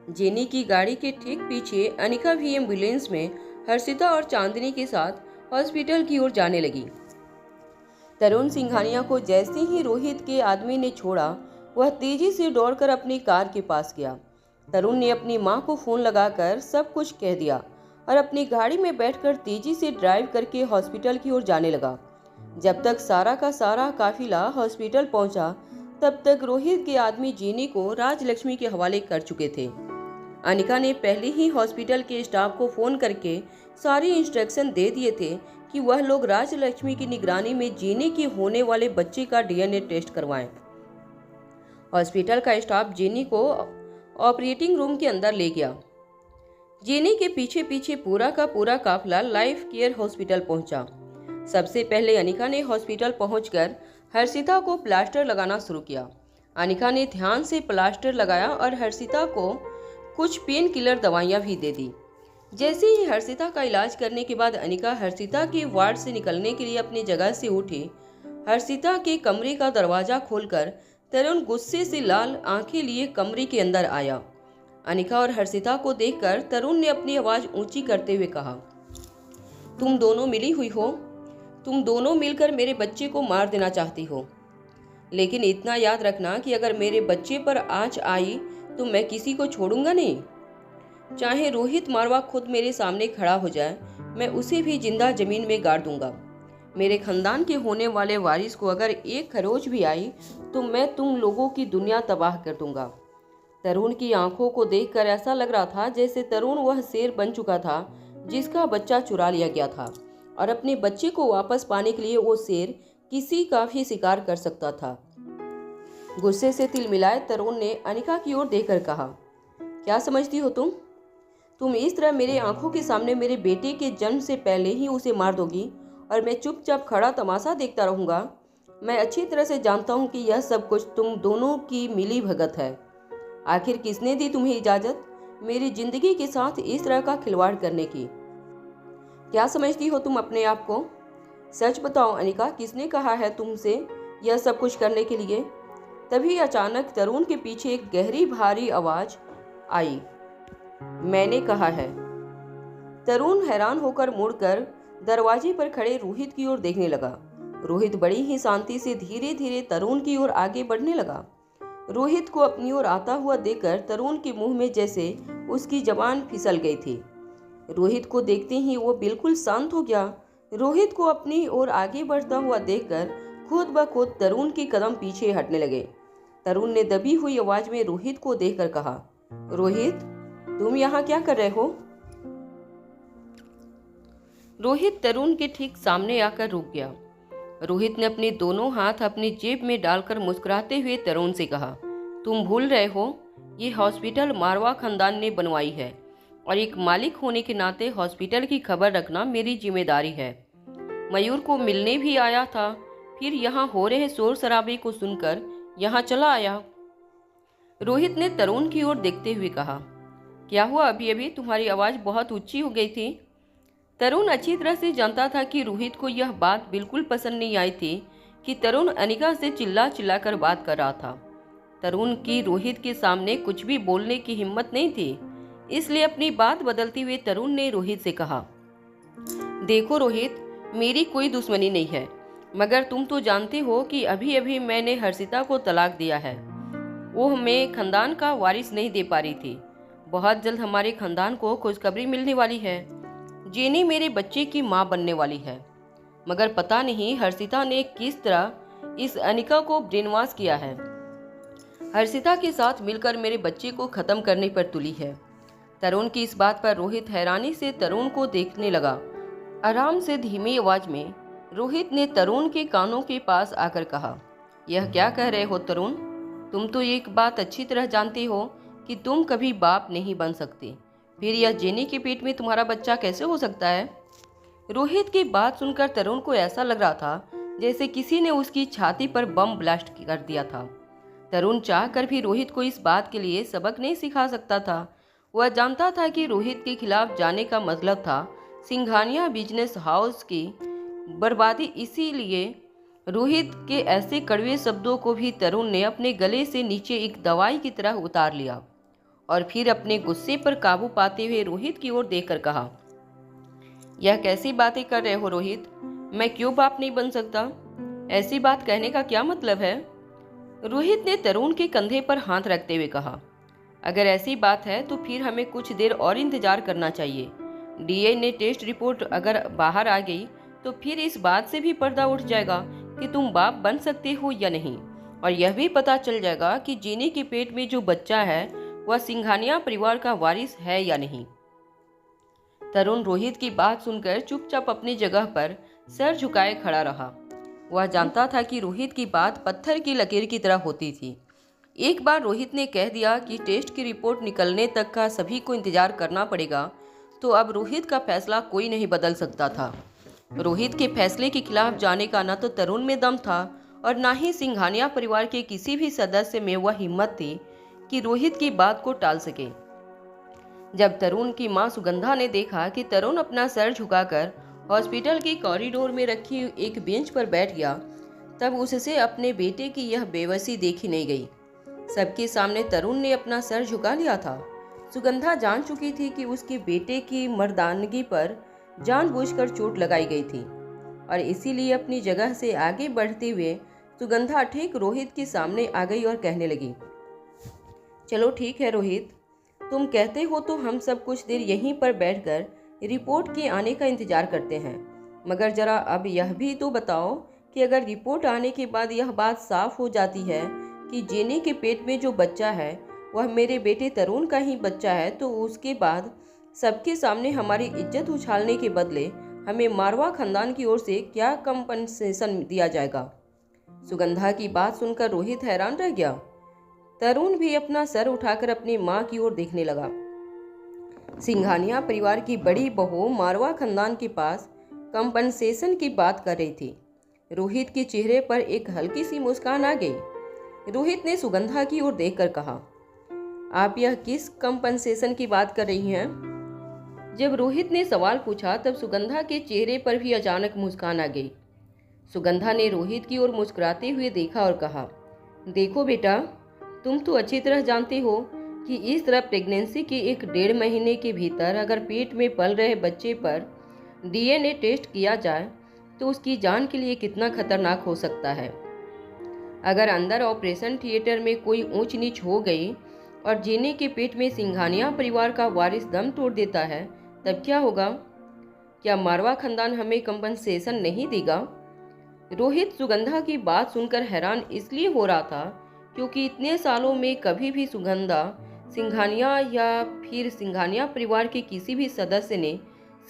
जेनी की गाड़ी के ठीक पीछे अनिका भी एम्बुलेंस में हर्षिता और चांदनी के साथ हॉस्पिटल की ओर जाने लगी। तरुण सिंघानिया को जैसे ही रोहित के आदमी ने छोड़ा, वह तेजी से दौड़कर अपनी कार के पास गया। तरुण ने अपनी मां को फ़ोन लगाकर सब कुछ कह दिया और अपनी गाड़ी में बैठकर तेजी से ड्राइव करके हॉस्पिटल की ओर जाने लगा। जब तक सारा का सारा काफिला हॉस्पिटल पहुंचा, तब तक रोहित के आदमी जेनी को राजलक्ष्मी के हवाले कर चुके थे। अनिका ने पहले ही हॉस्पिटल के स्टाफ को फ़ोन करके सारी इंस्ट्रक्शन दे दिए थे कि वह लोग राजलक्ष्मी की निगरानी में जेनी के होने वाले बच्चे का डीएनए टेस्ट करवाएं। हॉस्पिटल का स्टाफ जेनी को ऑपरेटिंग रूम के अंदर ले गया। जेनी के पीछे पीछे पूरा का पूरा काफिला लाइफ केयर हॉस्पिटल पहुंचा। सबसे पहले अनिका ने हॉस्पिटल पहुंचकर हर्षिता को प्लास्टर लगाना शुरू किया। अनिका ने ध्यान से प्लास्टर लगाया और हर्षिता को कुछ पेन किलर दवाइयां भी दे दी। जैसे ही हर्षिता का इलाज करने के बाद अनिका हर्षिता के वार्ड से निकलने के लिए अपनी जगह से उठी। हर्षिता के कमरे का दरवाजा खोलकर तरुण गुस्से से लाल आंखें लिए कमरे के अंदर आया। अनिका और हर्षिता को देखकर तरुण ने अपनी आवाज़ ऊंची करते हुए कहा, तुम दोनों मिली हुई हो। तुम दोनों मिलकर मेरे बच्चे को मार देना चाहती हो, लेकिन इतना याद रखना कि अगर मेरे बच्चे पर आँच आई तो मैं किसी को छोड़ूंगा नहीं। चाहे रोहित मारवा खुद मेरे सामने खड़ा हो जाए, मैं उसे भी जिंदा जमीन में गाड़ दूंगा। मेरे खानदान के होने वाले वारिस को अगर एक खरोच भी आई तो मैं तुम लोगों की दुनिया तबाह कर दूंगा। तरुण की आंखों को देखकर ऐसा लग रहा था जैसे तरुण वह शेर बन चुका था जिसका बच्चा चुरा लिया गया था, और अपने बच्चे को वापस पाने के लिए वो शेर किसी का भी शिकार कर सकता था। गुस्से से तिल मिलाए तरुण ने अनिका की ओर देखकर कहा, क्या समझती हो तुम इस तरह मेरे आंखों के सामने मेरे बेटे के जन्म से पहले ही उसे मार दोगी और मैं चुपचाप खड़ा तमाशा देखता रहूंगा? मैं अच्छी तरह से जानता हूं कि यह सब कुछ तुम दोनों की मिली भगत है। आखिर किसने दी तुम्हें इजाजत मेरी जिंदगी के साथ इस तरह का खिलवाड़ करने की? क्या समझती हो तुम अपने आप को? सच बताओ अनिका, किसने कहा है तुमसे यह सब कुछ करने के लिए? तभी अचानक तरुण के पीछे एक गहरी भारी आवाज आई, मैंने कहा है। तरुण हैरान होकर मुड़कर दरवाजे पर खड़े रोहित की ओर देखने लगा। रोहित बड़ी ही शांति से धीरे धीरे तरुण की ओर आगे बढ़ने लगा। रोहित को अपनी ओर आता हुआ देखकर तरुण के मुंह में जैसे उसकी जबान फिसल गई थी। रोहित को देखते ही वो बिल्कुल शांत हो गया। रोहित को अपनी ओर आगे बढ़ता हुआ देखकर खुद ब खुद तरुण के कदम पीछे हटने लगे। तरुण ने दबी हुई आवाज में रोहित को देखकर कहा, रोहित, तुम यहाँ क्या कर रहे हो? रोहित तरुण के ठीक सामने आकर रुक गया। रोहित ने अपने दोनों हाथ अपनी जेब में डालकर मुस्कुराते हुए तरुण से कहा, तुम भूल रहे हो, ये हॉस्पिटल मारवा खानदान ने बनवाई है और एक मालिक होने के नाते हॉस्पिटल की खबर रखना मेरी जिम्मेदारी है। मयूर को मिलने भी आया था, फिर यहाँ हो रहे शोर शराबे को सुनकर यहाँ चला आया। रोहित ने तरुण की ओर देखते हुए कहा, क्या हुआ? अभी अभी तुम्हारी आवाज़ बहुत ऊंची हो गई थी। तरुण अच्छी तरह से जानता था कि रोहित को यह बात बिल्कुल पसंद नहीं आई थी कि तरुण अनिका से चिल्ला चिल्ला कर बात कर रहा था। तरुण की रोहित के सामने कुछ भी बोलने की हिम्मत नहीं थी, इसलिए अपनी बात बदलते हुए तरुण ने रोहित से कहा, देखो रोहित, मेरी कोई दुश्मनी नहीं है, मगर तुम तो जानते हो कि अभी अभी मैंने हर्षिता को तलाक दिया है। वो हमें खानदान का वारिस नहीं दे पा रही थी। बहुत जल्द हमारे खानदान को खुशखबरी मिलने वाली है। जेनी मेरे बच्चे की माँ बनने वाली है, मगर पता नहीं हर्षिता ने किस तरह इस अनिका को ब्रेनवॉश किया है। हर्षिता के साथ मिलकर मेरे बच्चे को खत्म करने पर तुली है। तरुण की इस बात पर रोहित हैरानी से तरुण को देखने लगा। आराम से धीमी आवाज में रोहित ने तरुण के कानों के पास आकर कहा, यह क्या कह रहे हो तरुण? तुम तो एक बात अच्छी तरह जानते हो कि तुम कभी बाप नहीं बन सकते, फिर यह जेनी के पेट में तुम्हारा बच्चा कैसे हो सकता है? रोहित की बात सुनकर तरुण को ऐसा लग रहा था जैसे किसी ने उसकी छाती पर बम ब्लास्ट कर दिया था। तरुण चाहकर भी रोहित को इस बात के लिए सबक नहीं सिखा सकता था। वह जानता था कि रोहित के खिलाफ जाने का मतलब था सिंघानिया बिजनेस हाउस की बर्बादी। इसीलिए रोहित के ऐसे कड़वे शब्दों को भी तरुण ने अपने गले से नीचे एक दवाई की तरह उतार लिया और फिर अपने गुस्से पर काबू पाते हुए रोहित की ओर देखकर कहा, यह कैसी बातें कर रहे हो रोहित? मैं क्यों बाप नहीं बन सकता? ऐसी बात कहने का क्या मतलब है? रोहित ने तरुण के कंधे पर हाथ रखते हुए कहा, अगर ऐसी बात है तो फिर हमें कुछ देर और इंतजार करना चाहिए। डीएनए टेस्ट रिपोर्ट अगर बाहर आ गई तो फिर इस बात से भी पर्दा उठ जाएगा कि तुम बाप बन सकते हो या नहीं, और यह भी पता चल जाएगा कि जेनी के पेट में जो बच्चा है वह सिंघानिया परिवार का वारिस है या नहीं। तरुण रोहित की बात सुनकर चुपचाप अपनी जगह पर सर झुकाए खड़ा रहा। वह जानता था कि रोहित की बात पत्थर की लकीर की तरह होती थी। एक बार रोहित ने कह दिया कि टेस्ट की रिपोर्ट निकलने तक का सभी को इंतजार करना पड़ेगा, तो अब रोहित का फैसला कोई नहीं बदल सकता था। रोहित के फैसले के खिलाफ जाने का न तो तरुण में दम था और न ही सिंघानिया परिवार के किसी भी सदस्य में वह हिम्मत थी कि रोहित की बात को टाल सके। जब तरुण की मां सुगंधा ने देखा कि तरुण अपना सर झुकाकर हॉस्पिटल के कॉरिडोर में रखी एक बेंच पर बैठ गया, तब उससे अपने बेटे की यह बेबसी देखी नहीं गई। सबके सामने तरुण ने अपना सर झुका लिया था। सुगंधा जान चुकी थी कि उसके बेटे की मर्दानगी पर जानबूझकर चोट लगाई गई थी और इसीलिए अपनी जगह से आगे बढ़ते हुए सुगंधा ठीक रोहित के सामने आ गई और कहने लगी, चलो ठीक है रोहित, तुम कहते हो तो हम सब कुछ देर यहीं पर बैठकर रिपोर्ट के आने का इंतजार करते हैं, मगर जरा अब यह भी तो बताओ कि अगर रिपोर्ट आने के बाद यह बात साफ हो जाती है कि जेनी के पेट में जो बच्चा है वह मेरे बेटे तरुण का ही बच्चा है, तो उसके बाद सबके सामने हमारी इज्जत उछालने के बदले हमें मारवा खानदान की ओर से क्या कंपनसेशन दिया जाएगा? सुगंधा की बात सुनकर रोहित हैरान रह गया। तरुण भी अपना सर उठाकर अपनी मां की ओर देखने लगा। सिंघानिया परिवार की बड़ी बहू मारवा खानदान के पास कंपनसेशन की बात कर रही थी। रोहित के चेहरे पर एक हल्की सी मुस्कान आ गई। रोहित ने सुगंधा की ओर देखकर कहा, आप यह किस कंपनसेशन की बात कर रही हैं? जब रोहित ने सवाल पूछा तब सुगंधा के चेहरे पर भी अचानक मुस्कान आ गई। सुगंधा ने रोहित की ओर मुस्कुराते हुए देखा और कहा, देखो बेटा, तुम तो अच्छी तरह जानते हो कि इस तरह प्रेगनेंसी के 1 डेढ़ महीने के भीतर अगर पेट में पल रहे बच्चे पर डीएनए टेस्ट किया जाए तो उसकी जान के लिए कितना खतरनाक हो सकता है। अगर अंदर ऑपरेशन थिएटर में कोई ऊंच नीच हो गई और जीने के पेट में सिंघानिया परिवार का वारिस दम तोड़ देता है तब क्या होगा? क्या मारवा खानदान हमें कंपनसेशन नहीं देगा? रोहित सुगंधा की बात सुनकर हैरान इसलिए हो रहा था क्योंकि इतने सालों में कभी भी सुगंधा सिंघानिया या फिर सिंघानिया परिवार के किसी भी सदस्य ने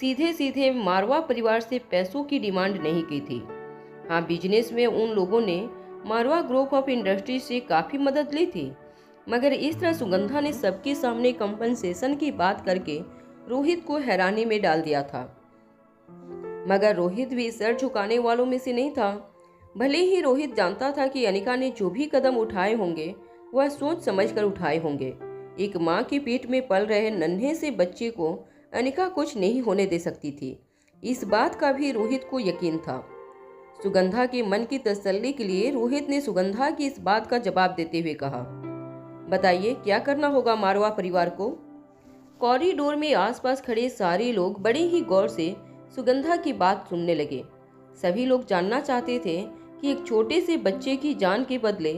सीधे सीधे मारवा परिवार से पैसों की डिमांड नहीं की थी। हाँ, बिजनेस में उन लोगों ने मारवा ग्रुप ऑफ इंडस्ट्री से काफ़ी मदद ली थी, मगर इस तरह सुगंधा ने सबके सामने कंपनसेशन की बात करके रोहित को हैरानी में डाल दिया था। मगर रोहित भी सर झुकाने वालों में से नहीं था। भले ही रोहित जानता था कि अनिका ने जो भी कदम उठाए होंगे वह सोच समझकर उठाए होंगे। एक माँ के पेट में पल रहे नन्हे से बच्चे को अनिका कुछ नहीं होने दे सकती थी, इस बात का भी रोहित को यकीन था। सुगंधा के मन की तसल्ली के लिए रोहित ने सुगंधा की इस बात का जवाब देते हुए कहा, बताइए क्या करना होगा मारवा परिवार को? कॉरिडोर में आसपास खड़े सारे लोग बड़े ही गौर से सुगंधा की बात सुनने लगे। सभी लोग जानना चाहते थे कि एक छोटे से बच्चे की जान के बदले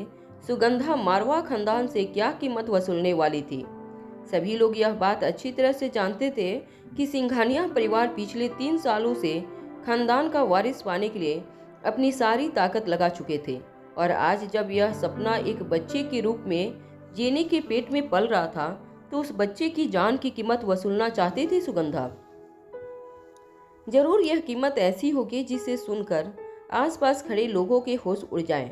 सुगंधा मारवा खानदान से क्या कीमत वसूलने वाली थी। सभी लोग यह बात अच्छी तरह से जानते थे कि सिंघानिया परिवार पिछले 3 सालों से खानदान का वारिस पाने के लिए अपनी सारी ताकत लगा चुके थे, और आज जब यह सपना एक बच्चे के रूप में जीने के पेट में पल रहा था तो उस बच्चे की जान की कीमत वसूलना चाहती थी सुगंधा। जरूर यह कीमत ऐसी होगी जिसे सुनकर आसपास खड़े लोगों के होश उड़ जाएं।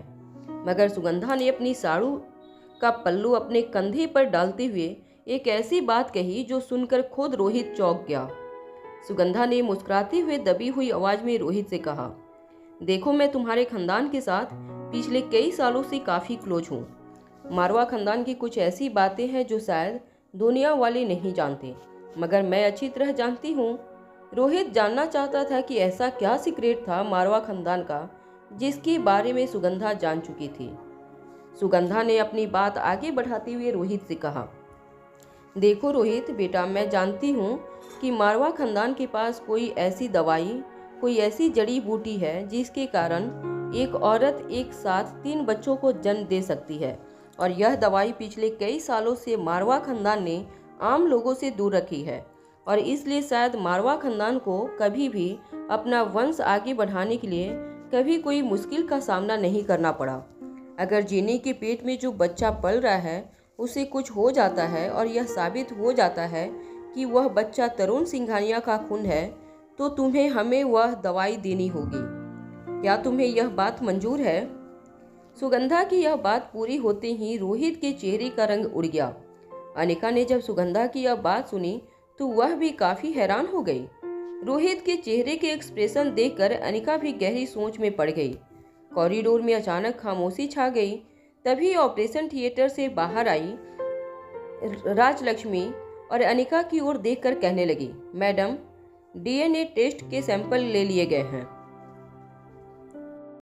मगर सुगंधा ने अपनी साड़ू का पल्लू अपने कंधे पर डालते हुए एक ऐसी बात कही जो सुनकर खुद रोहित चौंक गया। सुगंधा ने मुस्कुराते हुए दबी हुई आवाज में रोहित से कहा, देखो मैं तुम्हारे खानदान के साथ पिछले कई सालों से काफ़ी क्लोज हूँ। मारवा खानदान की कुछ ऐसी बातें हैं जो शायद दुनिया वाले नहीं जानते, मगर मैं अच्छी तरह जानती हूँ। रोहित जानना चाहता था कि ऐसा क्या सीक्रेट था मारवा खानदान का जिसके बारे में सुगंधा जान चुकी थी। सुगंधा ने अपनी बात आगे बढ़ाते हुए रोहित से कहा, देखो रोहित बेटा, मैं जानती हूँ कि मारवा खानदान के पास कोई ऐसी दवाई, कोई ऐसी जड़ी बूटी है जिसके कारण एक औरत एक साथ 3 बच्चों को जन्म दे सकती है, और यह दवाई पिछले कई सालों से मारवा खानदान ने आम लोगों से दूर रखी है, और इसलिए शायद मारवा खानदान को कभी भी अपना वंश आगे बढ़ाने के लिए कभी कोई मुश्किल का सामना नहीं करना पड़ा। अगर जीने के पेट में जो बच्चा पल रहा है उसे कुछ हो जाता है और यह साबित हो जाता है कि वह बच्चा तरुण सिंघानिया का खून है, तो तुम्हें हमें वह दवाई देनी होगी। क्या तुम्हें यह बात मंजूर है? सुगंधा की यह बात पूरी होते ही रोहित के चेहरे का रंग उड़ गया। अनिका ने जब सुगंधा की यह बात सुनी तो वह भी काफी हैरान हो गई। रोहित के चेहरे के एक्सप्रेशन देखकर अनिका भी गहरी सोच में पड़ गई। कॉरिडोर में अचानक खामोशी छा गई। तभी ऑपरेशन थिएटर से बाहर आई राजलक्ष्मी और अनिका की ओर देखकर कहने लगी, मैडम, डीएनए टेस्ट के सैंपल ले लिए गए हैं।